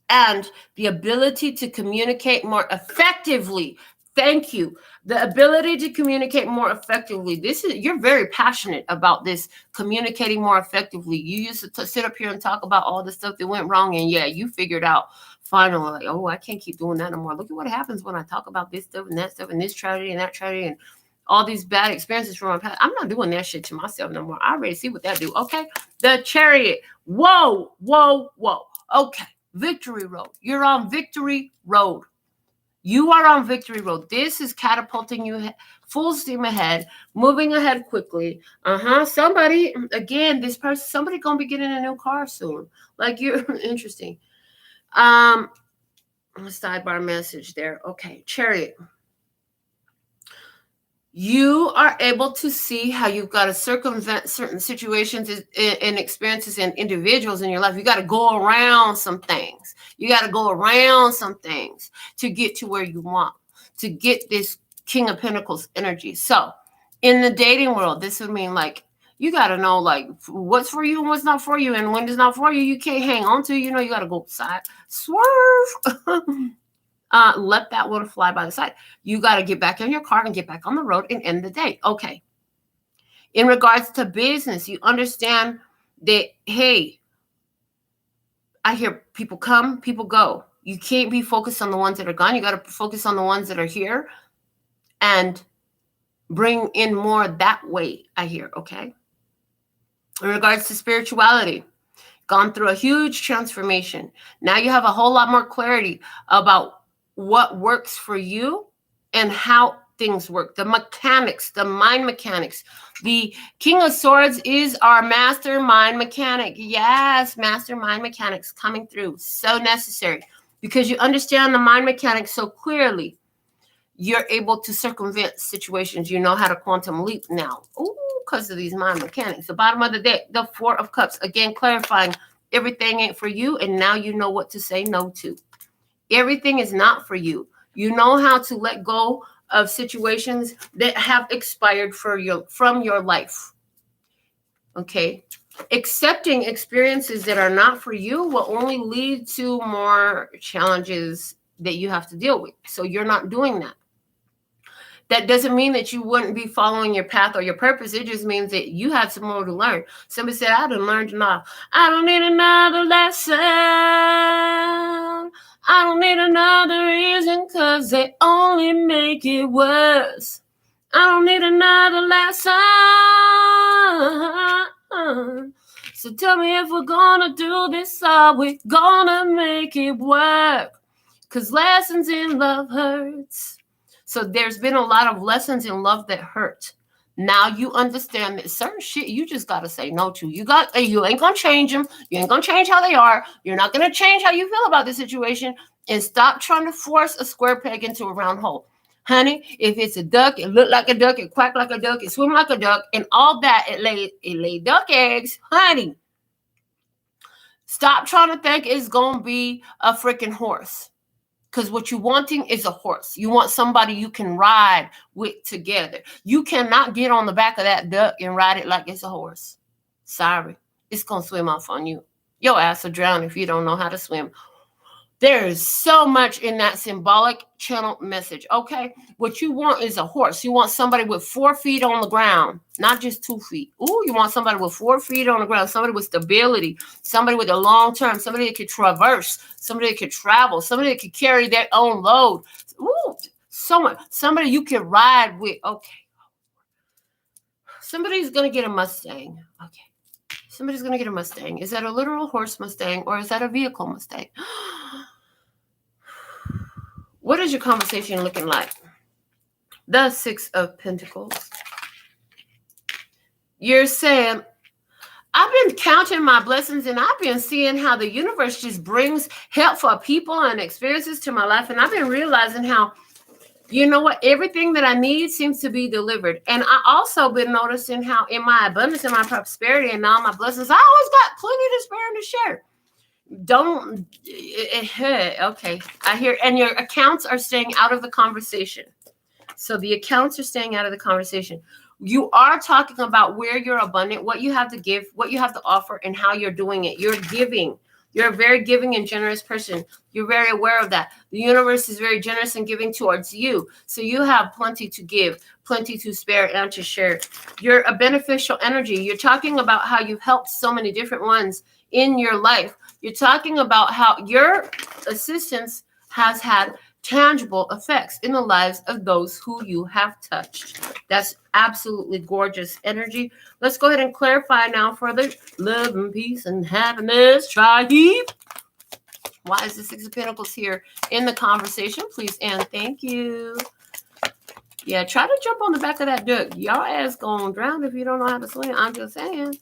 and the ability to communicate more effectively. Thank you. The ability to communicate more effectively. You're very passionate about this, communicating more effectively. You used to sit up here and talk about all the stuff that went wrong, and yeah, you figured out finally, like, oh, I can't keep doing that no more. Look at what happens when I talk about this stuff and that stuff and this tragedy and that tragedy and all these bad experiences from my past. I'm not doing that shit to myself no more. I already see what that do. Okay. The Chariot. Whoa, whoa, whoa. Okay. Victory Road. You're on Victory Road. You are on Victory Road. This is catapulting you full steam ahead, moving ahead quickly. Somebody, again, somebody gonna be getting a new car soon. Like, you're interesting. Sidebar message there. Okay, Chariot. You are able to see how you've got to circumvent certain situations and experiences and individuals in your life. You got to go around some things. You got to go around some things to get to where you want, to get this King of Pentacles energy. So in the dating world, this would mean, like, you got to know, like, what's for you and what's not for you. And when it's not for you, you can't hang on to. You got to go side, swerve. Let that one fly by the side. You got to get back in your car and get back on the road and end the day. Okay. In regards to business, you understand that, hey, I hear people come, people go. You can't be focused on the ones that are gone. You got to focus on the ones that are here and bring in more that way, I hear. Okay. In regards to spirituality, gone through a huge transformation. Now you have a whole lot more clarity about what works for you and how things work, the mechanics, the mind mechanics. The King of Swords is our master mind mechanic. Yes, master mind mechanics coming through. So necessary because you understand the mind mechanics so clearly. You're able to circumvent situations. You know how to quantum leap now. Ooh, because of these mind mechanics. The bottom of the deck, the Four of Cups. Again, clarifying everything ain't for you. And now you know what to say no to. Everything is not for you. You know how to let go of situations that have expired from your life. Okay. Accepting experiences that are not for you will only lead to more challenges that you have to deal with. So you're not doing that. That doesn't mean that you wouldn't be following your path or your purpose. It just means that you had some more to learn. Somebody said, I done learned enough. I don't need another lesson. I don't need another reason because they only make it worse. I don't need another lesson. So tell me if we're gonna do this, are we gonna make it work? Because lessons in love hurts. So there's been a lot of lessons in love that hurt. Now you understand that certain shit you just got to say no to. You ain't going to change them. You ain't going to change how they are. You're not going to change how you feel about the situation. And stop trying to force a square peg into a round hole. Honey, if it's a duck, it look like a duck, it quack like a duck, it swim like a duck, and all that, it lay duck eggs. Honey, stop trying to think it's going to be a freaking horse. Because what you're wanting is a horse. You want somebody you can ride with together. You cannot get on the back of that duck and ride it like it's a horse. Sorry. It's going to swim off on you. Your ass will drown if you don't know how to swim. There is so much in that symbolic channel message, okay? What you want is a horse. You want somebody with 4 feet on the ground, not just 2 feet. Ooh, you want somebody with 4 feet on the ground, somebody with stability, somebody with a long term, somebody that could traverse, somebody that could travel, somebody that could carry their own load. Ooh, somebody you can ride with. Okay. Somebody's going to get a Mustang. Okay. Somebody's going to get a Mustang. Is that a literal horse Mustang or is that a vehicle Mustang? What is your conversation looking like? The Six of Pentacles. You're saying, I've been counting my blessings and I've been seeing how the universe just brings helpful people and experiences to my life. And I've been realizing how, you know what, everything that I need seems to be delivered. And I also been noticing how in my abundance and my prosperity and all my blessings, I always got plenty to spare and to share. Okay, I hear, and your accounts are staying out of the conversation. So the accounts are staying out of the conversation. You are talking about where you're abundant, what you have to give, what you have to offer, and how you're doing it. You're giving. You're a very giving and generous person. You're very aware of that. The universe is very generous and giving towards you. So you have plenty to give, plenty to spare and to share. You're a beneficial energy. You're talking about how you've helped so many different ones in your life. You're talking about how your assistance has had tangible effects in the lives of those who you have touched. That's absolutely gorgeous energy. Let's go ahead and clarify now for the love and peace and happiness tribe. Why is the Six of Pentacles here in the conversation? Please and thank you. Yeah, try to jump on the back of that duck. Y'all ass gonna drown if you don't know how to swim. I'm just saying.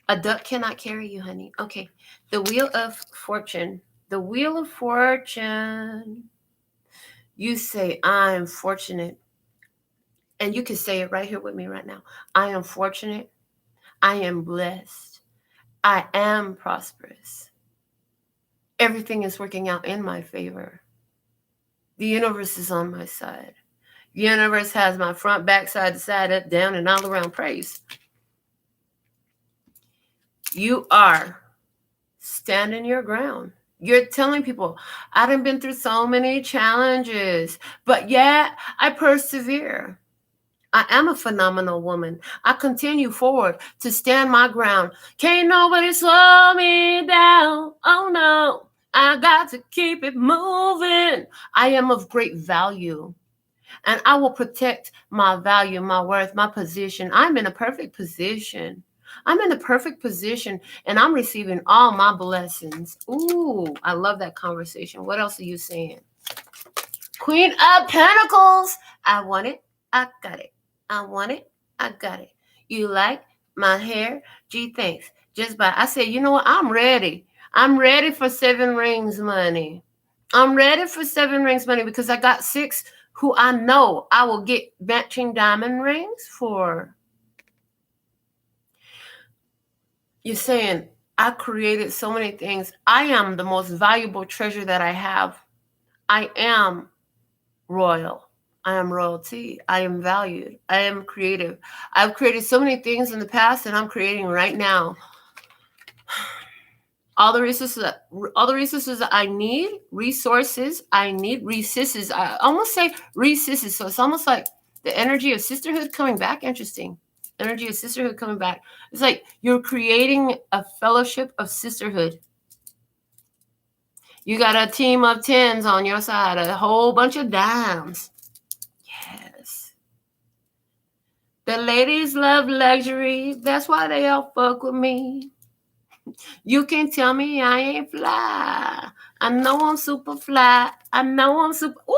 A duck cannot carry you, honey. Okay. The Wheel of Fortune. The Wheel of Fortune. You say, I am fortunate. And you can say it right here with me right now. I am fortunate. I am blessed. I am prosperous. Everything is working out in my favor. The universe is on my side. The universe has my front, back, side to side, up, down, and all around praise. You are standing your ground. You're telling people, I done been through so many challenges, but yet I persevere. I am a phenomenal woman. I continue forward to stand my ground. Can't nobody slow me down. Oh no, I got to keep it moving. I am of great value. And I will protect my value, my worth, my position. I'm in a perfect position. I'm in the perfect position and I'm receiving all my blessings. Ooh, I love that conversation. What else are you saying? Queen of Pentacles. I want it. I got it. I want it. I got it. You like my hair? Gee, thanks. Just by. I said, you know what? I'm ready. I'm ready for 7 rings money. I'm ready for 7 rings money because I got 6 who I know I will get matching diamond rings for. You're saying, I created so many things. I am the most valuable treasure that I have. I am royal. I am royalty. I am valued. I am creative. I've created so many things in the past and I'm creating right now. All the resources that I need, I almost say recesses. So it's almost like the energy of sisterhood coming back. Interesting. Energy of sisterhood coming back. It's like you're creating a fellowship of sisterhood. You got a team of 10s on your side, a whole bunch of dimes. Yes. The ladies love luxury. That's why they all fuck with me. You can tell me I ain't fly. I know I'm super fly. I know I'm super. Ooh,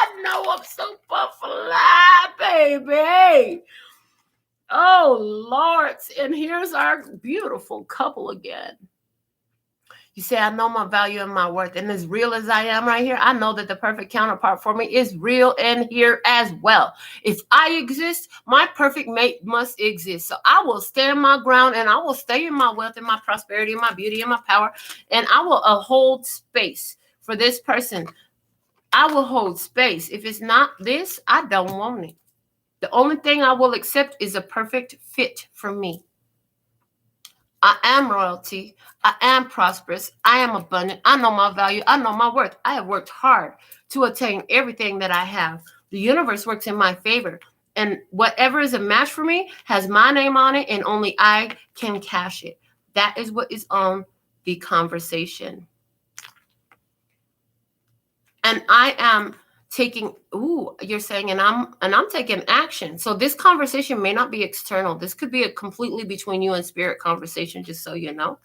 I know I'm super fly, baby. Oh, Lord. And here's our beautiful couple again. You say, I know my value and my worth. And as real as I am right here, I know that the perfect counterpart for me is real and here as well. If I exist, my perfect mate must exist. So I will stand my ground and I will stay in my wealth and my prosperity and my beauty and my power. And I will hold space for this person. I will hold space. If it's not this, I don't want it. The only thing I will accept is a perfect fit for me. I am royalty. I am prosperous. I am abundant. I know my value. I know my worth. I have worked hard to attain everything that I have. The universe works in my favor. And whatever is a match for me has my name on it, and only I can cash it. That is what is on the conversation. And I am taking, you're saying, and I'm taking action. So this conversation may not be external. This could be a completely between you and spirit conversation, just so you know.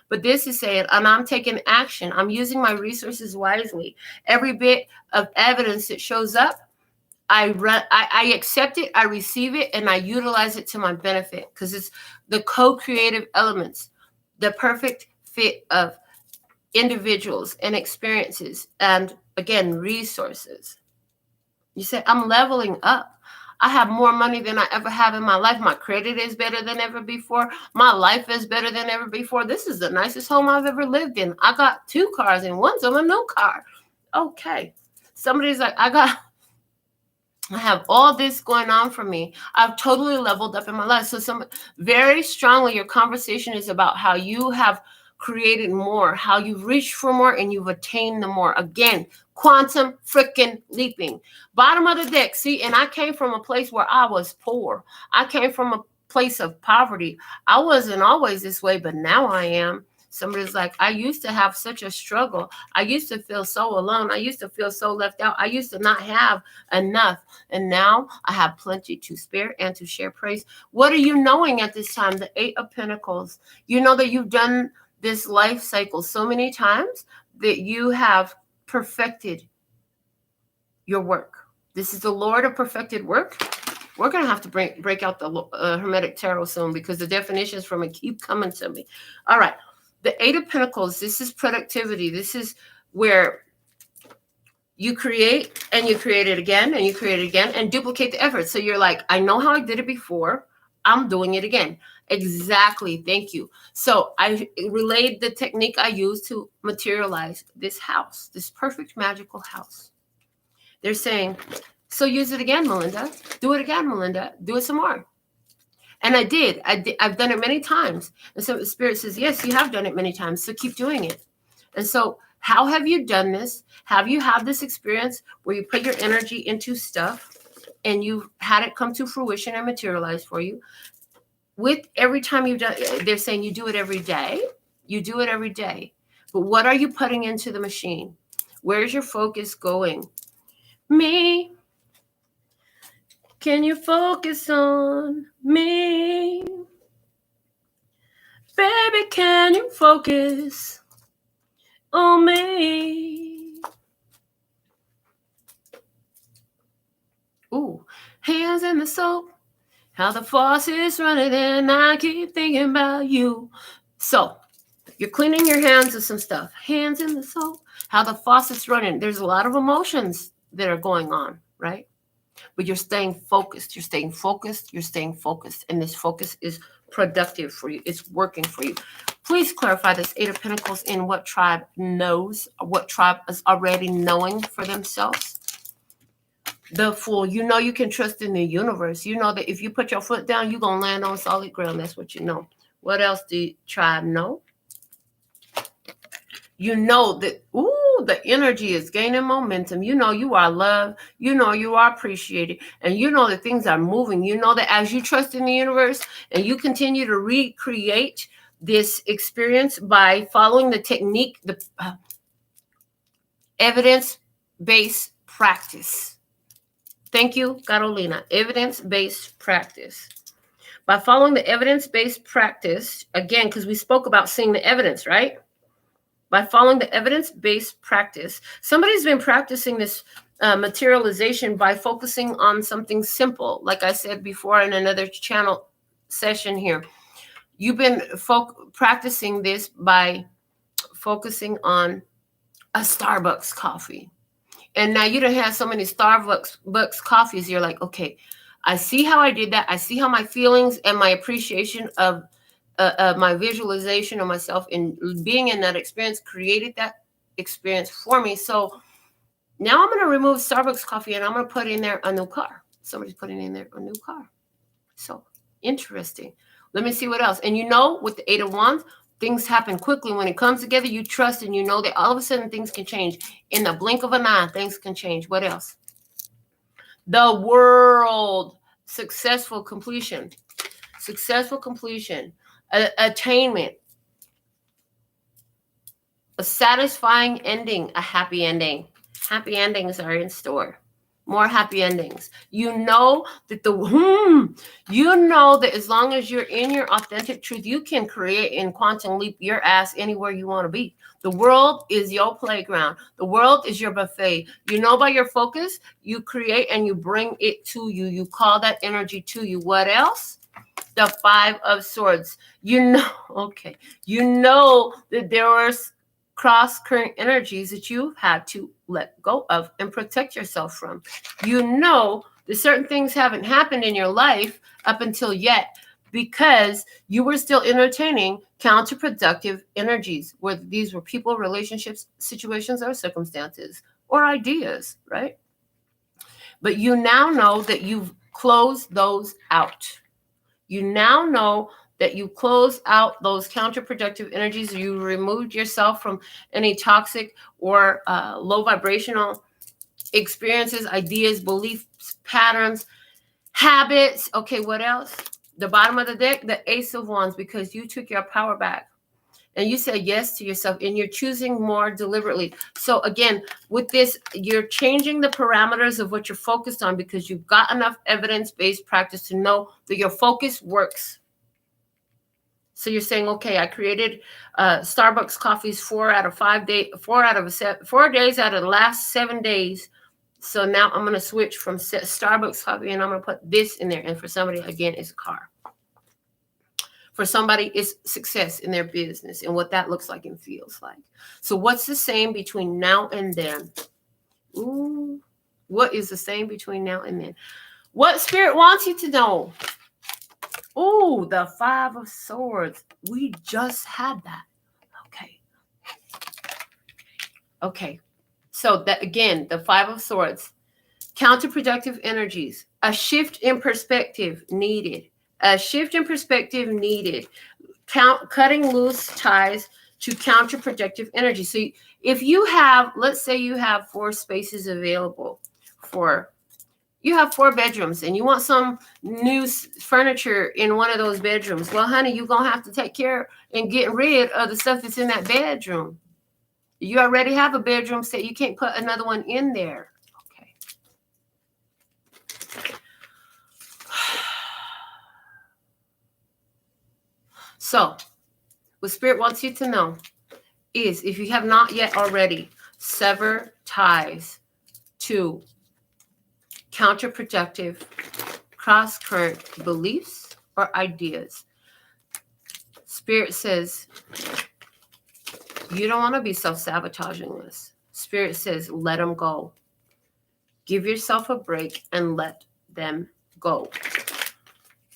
But this is saying, and I'm taking action. I'm using my resources wisely. Every bit of evidence that shows up, I accept it, I receive it, and I utilize it to my benefit, because it's the co-creative elements, the perfect fit of individuals and experiences, and again, resources. You say, I'm leveling up. I have more money than I ever have in my life. My credit is better than ever before. My life is better than ever before. This is the nicest home I've ever lived in. I got 2 cars and one's a new car. Okay. Somebody's like, I have all this going on for me. I've totally leveled up in my life. So very strongly, your conversation is about how you have created more, how you've reached for more, and you've attained the more. Again, quantum freaking leaping. Bottom of the deck. See, and I came from a place where I was poor. I came from a place of poverty. I wasn't always this way, but now I am. Somebody's like, I used to have such a struggle. I used to feel so alone. I used to feel so left out. I used to not have enough. And now I have plenty to spare and to share praise. What are you knowing at this time? The 8 of Pentacles. You know that you've done this life cycle so many times that you have perfected your work. This is the Lord of perfected work. We're going to have to break out the Hermetic Tarot soon, because the definitions from it keep coming to me. All right. The 8 of Pentacles, this is productivity. This is where you create and you create it again and you create it again and duplicate the effort. So you're like, I know how I did it before. I'm doing it again. Exactly. Thank you. So I relayed the technique I used to materialize this house, this perfect magical house. They're saying, so use it again, Melinda. Do it again, Melinda. Do it some more. And I did. I've done it many times. And so the Spirit says, yes, you have done it many times. So keep doing it. And so how have you done this? Have you had this experience where you put your energy into stuff and you've had it come to fruition and materialize for you? With every time you've done, they're saying you do it every day. You do it every day. But what are you putting into the machine? Where's your focus going? Me. Can you focus on me? Baby, can you focus on me? Ooh, hands in the soap. How the faucet's running and I keep thinking about you. So you're cleaning your hands of some stuff. Hands in the soap. How the faucet's running. There's a lot of emotions that are going on, right? But you're staying focused. You're staying focused. You're staying focused. And this focus is productive for you. It's working for you. Please clarify this Eight of Pentacles in what tribe knows, what tribe is already knowing for themselves. The Fool, you know you can trust in the universe. You know that if you put your foot down, you're going to land on solid ground. That's what you know. What else do you tribe know? You know that, the energy is gaining momentum. You know you are loved. You know you are appreciated. And you know that things are moving. You know that as you trust in the universe and you continue to recreate this experience by following the technique, the evidence-based practice. Thank you, Carolina. Evidence-based practice. By following the evidence-based practice, again, because we spoke about seeing the evidence, right? By following the evidence-based practice, somebody's been practicing this materialization by focusing on something simple. Like I said before in another channel session here, you've been practicing this by focusing on a Starbucks coffee. And now you don't have so many Starbucks coffees. You're like, okay, I see how I did that. I see how my feelings and my appreciation of my visualization of myself in being in that experience created that experience for me. So now I'm going to remove Starbucks coffee and I'm going to put in there a new car. Somebody's putting in there a new car. So interesting. Let me see what else. And you know, with the Eight of Wands, things happen quickly. When it comes together, you trust and you know that all of a sudden things can change. In the blink of an eye, things can change. What else? The World. Successful completion. Successful completion. Attainment. A satisfying ending. A happy ending. Happy endings are in store. More happy endings. You know that you know that as long as you're in your authentic truth, you can create and quantum leap your ass anywhere you want to be. The world is your playground. The world is your buffet. You know, by your focus, you create and you bring it to you. You call that energy to you. What else? The Five of Swords. You know, okay. You know that there was cross-current energies that you had to let go of and protect yourself from. You know that certain things haven't happened in your life up until yet because you were still entertaining counterproductive energies, whether these were people, relationships, situations, or circumstances, or ideas, right? But you now know that you've closed those out. You now know that you close out those counterproductive energies. You removed yourself from any toxic or low vibrational experiences, ideas, beliefs, patterns, habits. Okay, what else? The bottom of the deck, the Ace of Wands, because you took your power back and you said yes to yourself and you're choosing more deliberately. So again, with this, you're changing the parameters of what you're focused on because you've got enough evidence-based practice to know that your focus works. So you're saying, okay, I created Starbucks coffees 4 days out of the last 7 days. So now I'm going to switch from Starbucks coffee and I'm going to put this in there. And for somebody, again, it's a car. For somebody, it's success in their business and what that looks like and feels like. So what's the same between now and then? Ooh, what is the same between now and then? What Spirit wants you to know? Ooh, the Five of Swords. We just had that. Okay. So that again, the Five of Swords. Counterproductive energies. A shift in perspective needed. A shift in perspective needed. Cutting loose ties to counterproductive energy. So if you have, let's say you have 4 spaces available you have 4 bedrooms and you want some new furniture in one of those bedrooms. Well, honey, you're going to have to take care and get rid of the stuff that's in that bedroom. You already have a bedroom set. You can't put another one in there. Okay. So what Spirit wants you to know is if you have not yet already, sever ties to counterproductive, cross-current beliefs or ideas. Spirit says, you don't want to be self-sabotaging this. Spirit says, let them go. Give yourself a break and let them go.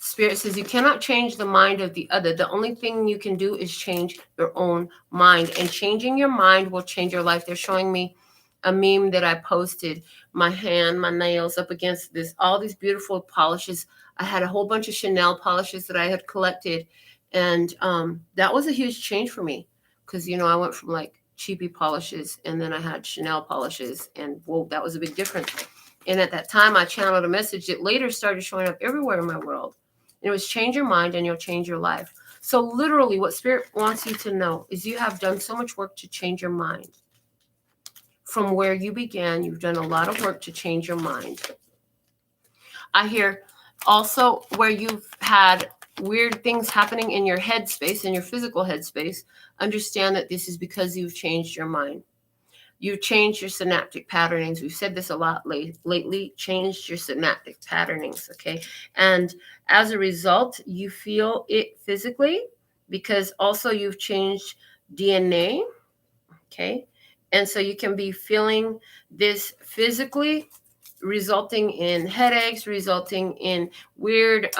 Spirit says you cannot change the mind of the other. The only thing you can do is change your own mind. And changing your mind will change your life. They're showing me a meme that I posted. My hand, my nails up against this, all these beautiful polishes. I had a whole bunch of Chanel polishes that I had collected. And that was a huge change for me. Because, you know, I went from like cheapy polishes and then I had Chanel polishes. And whoa, that was a big difference. And at that time, I channeled a message that later started showing up everywhere in my world. And it was change your mind and you'll change your life. So literally what Spirit wants you to know is you have done so much work to change your mind. From where you began, you've done a lot of work to change your mind. I hear also where you've had weird things happening in your headspace, in your physical headspace, understand that this is because you've changed your mind. You've changed your synaptic patternings. We've said this a lot lately, changed your synaptic patternings, okay? And as a result, you feel it physically because also you've changed DNA, okay? And so you can be feeling this physically, resulting in headaches, resulting in weird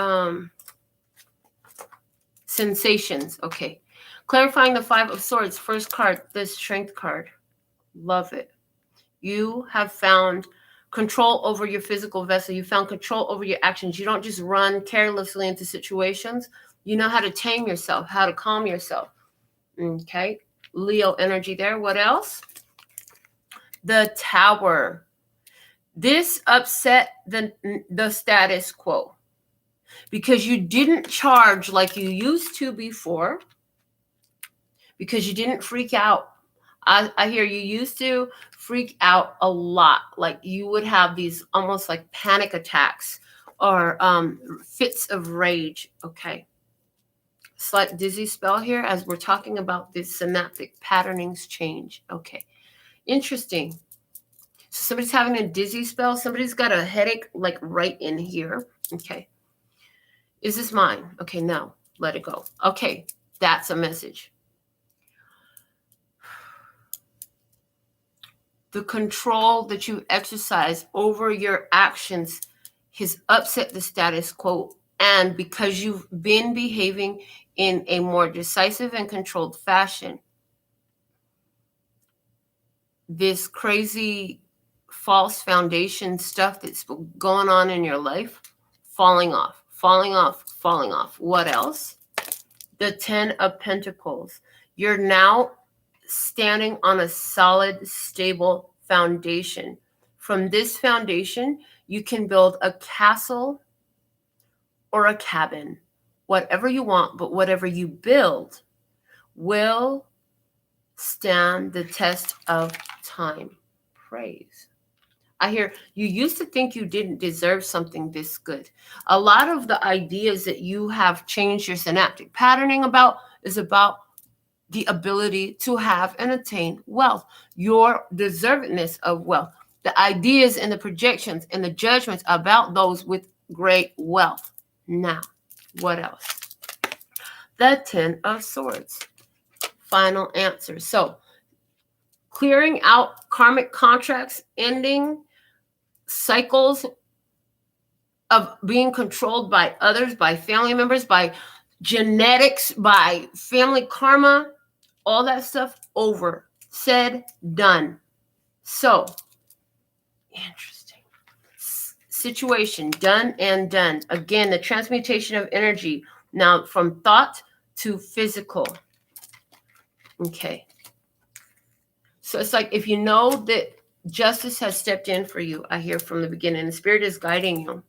sensations, okay? Clarifying the Five of Swords, first card, the Strength card. Love it. You have found control over your physical vessel. You found control over your actions. You don't just run carelessly into situations. You know how to tame yourself, how to calm yourself. Okay. Leo energy there. What else? The Tower. This upset the status quo because you didn't charge like you used to before, because you didn't freak out. I hear you used to freak out a lot. Like you would have these almost like panic attacks or fits of rage. Okay. Slight dizzy spell here as we're talking about this synaptic patternings change. Okay. Interesting. So somebody's having a dizzy spell. Somebody's got a headache like right in here. Okay. Is this mine? Okay, no. Let it go. Okay. That's a message. The control that you exercise over your actions has upset the status quo. And because you've been behaving in a more decisive and controlled fashion, this crazy false foundation stuff that's going on in your life, falling off, falling off, falling off. What else? The 10 of Pentacles. You're now standing on a solid, stable foundation. From this foundation, you can build a castle or a cabin, whatever you want, but whatever you build will stand the test of time. Praise. I hear you used to think you didn't deserve something this good. A lot of the ideas that you have changed your synaptic patterning about is about the ability to have and attain wealth, your deservedness of wealth, the ideas and the projections and the judgments about those with great wealth. Now, what else? The 10 of Swords. Final answer. So, clearing out karmic contracts, ending cycles of being controlled by others, by family members, by genetics, by family karma, all that stuff over, said, done. So, interesting. Situation, done and done. Again, the transmutation of energy, now from thought to physical. Okay. So it's like if you know that justice has stepped in for you, I hear from the beginning, the Spirit is guiding you.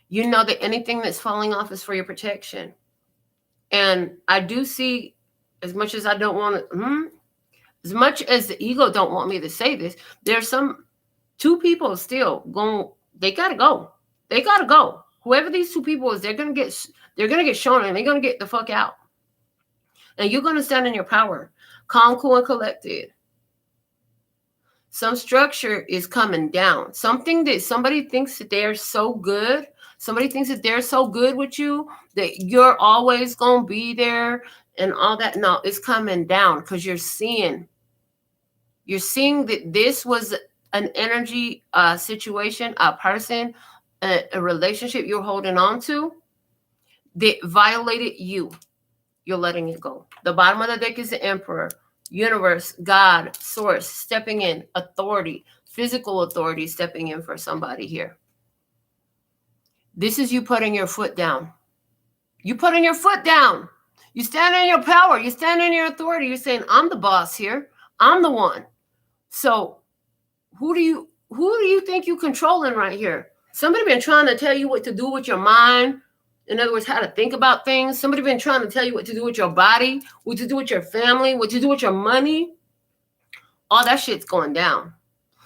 You know that anything that's falling off is for your protection. And I do see, as much as I don't want to, as much as the ego don't want me to say this, there's some two people still going, they got to go. They got to go. Whoever these two people is, they're going to get shown and they're going to get the fuck out. And you're going to stand in your power, calm, cool, and collected. Some structure is coming down. Something that somebody thinks that they're so good. Somebody thinks that they're so good with you that you're always going to be there and all that. No, it's coming down because you're seeing that this was an energy situation, a person, a relationship you're holding on to that violated you. You're letting it go. The bottom of the deck is the Emperor. Universe, God, source, stepping in, authority, physical authority stepping in for somebody here. This is you putting your foot down. You putting your foot down. You stand in your power. You stand in your authority. You're saying, I'm the boss here. I'm the one. So who do you think you controlling right here? Somebody been trying to tell you what to do with your mind. In other words, how to think about things. Somebody been trying to tell you what to do with your body, what to do with your family, what to do with your money. All that shit's going down.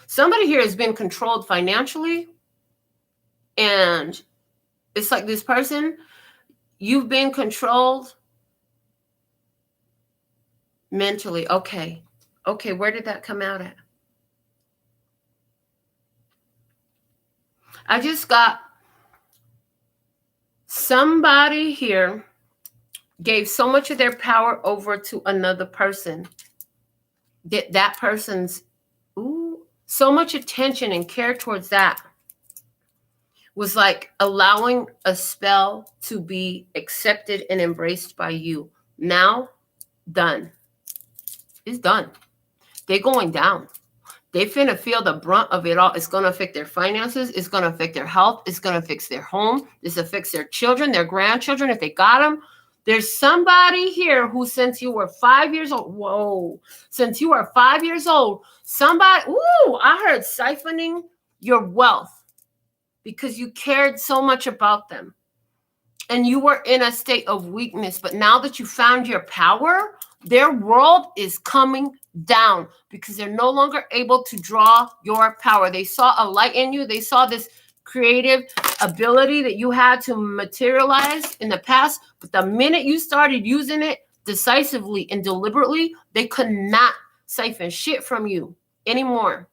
Somebody here has been controlled financially. And it's like this person, you've been controlled mentally. Okay, where did that come out at? I just got somebody here gave so much of their power over to another person that person's so much attention and care towards that was like allowing a spell to be accepted and embraced by you. Now, done. It's done. They're going down. They finna feel the brunt of it all. It's going to affect their finances. It's going to affect their health. It's going to affect their home. This affects their children, their grandchildren, if they got them. There's somebody here who, since you were 5 years old, since you were 5 years old, I heard siphoning your wealth because you cared so much about them. And you were in a state of weakness. But now that you found your power, their world is coming down because they're no longer able to draw your power. They saw a light in you. They saw this creative ability that you had to materialize in the past. But the minute you started using it decisively and deliberately, they could not siphon shit from you anymore.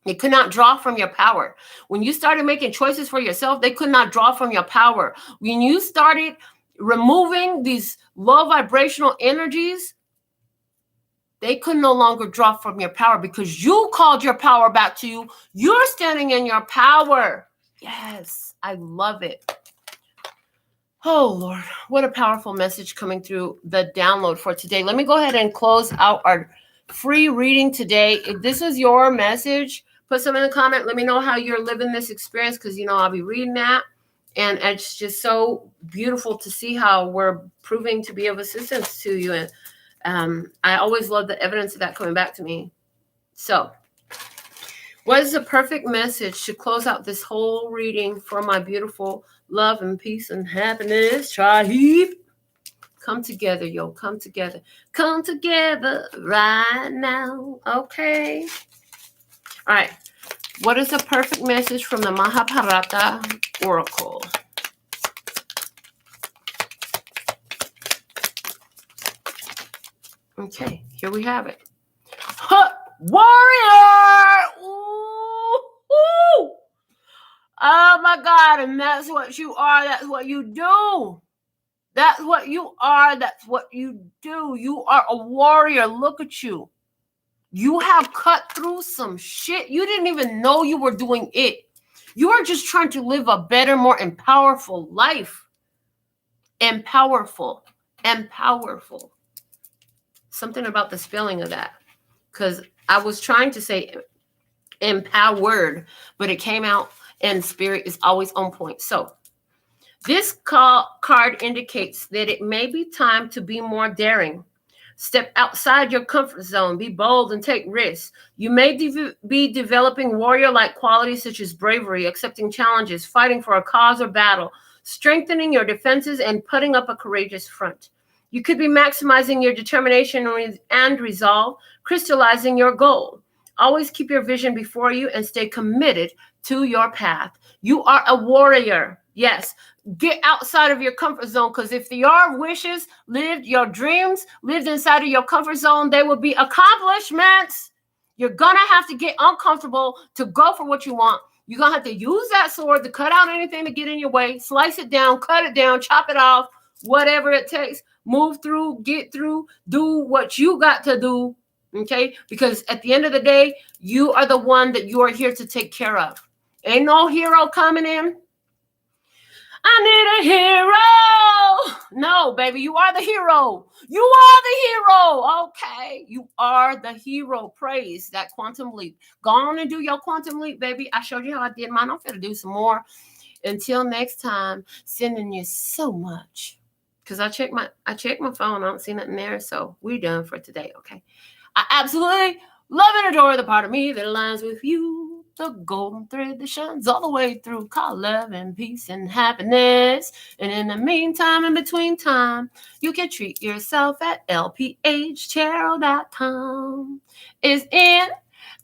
They could not draw from your power. When you started making choices for yourself, they could not draw from your power. When you started removing these low vibrational energies, they could no longer draw from your power because you called your power back to you. You're standing in your power. Yes, I love it. Oh, Lord, what a powerful message coming through the download for today. Let me go ahead and close out our free reading today. If this is your message, put some in the comment. Let me know how you're living this experience because, I'll be reading that. And it's just so beautiful to see how we're proving to be of assistance to you. And I always love the evidence of that coming back to me. So, what is the perfect message to close out this whole reading for my beautiful love and peace and happiness tribe? Come together, yo. Come together. Come together right now. Okay. All right. What is the perfect message from the Mahabharata Oracle? Okay, here we have it. Warrior! Ooh. Oh my God, and that's what you are. That's what you do. That's what you are. That's what you do. You are a warrior. Look at you. You have cut through some shit. You didn't even know you were doing it. You are just trying to live a better, more powerful life. And powerful. Something about the spelling of that. Because I was trying to say empowered, but it came out and spirit is always on point. So this card indicates that it may be time to be more daring. Step outside your comfort zone. Be bold and take risks. You may be developing warrior-like qualities such as bravery, accepting challenges, fighting for a cause or battle, strengthening your defenses, and putting up a courageous front. You could be maximizing your determination and resolve, crystallizing your goal. Always keep your vision before you and stay committed to your path. You are a warrior. Yes. Get outside of your comfort zone, because if your wishes lived, your dreams lived inside of your comfort zone, they would be accomplishments. You're going to have to get uncomfortable to go for what you want. You're going to have to use that sword to cut out anything to get in your way, slice it down, cut it down, chop it off, whatever it takes. Move through, get through, do what you got to do, okay? Because at the end of the day, you are the one that you are here to take care of. Ain't no hero coming in. I need a hero. No, baby, you are the hero. You are the hero. Okay, you are the hero. Praise that quantum leap. Go on and do your quantum leap, baby. I showed you how I did mine. I'm going to do some more. Until next time, sending you so much. Because I checked my phone. I don't see nothing there. So we're done for today, okay? I absolutely love and adore the part of me that aligns with you. The golden thread that shines all the way through. Call love and peace and happiness. And in the meantime, in between time, you can treat yourself at LPHtarot.com. Is in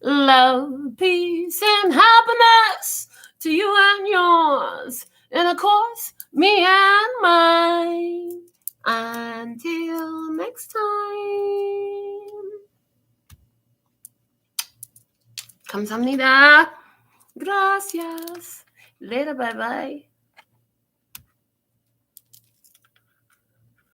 love, peace, and happiness to you and yours. And of course, me and mine. Until next time. Kamsahamnida. Gracias. Later, bye-bye.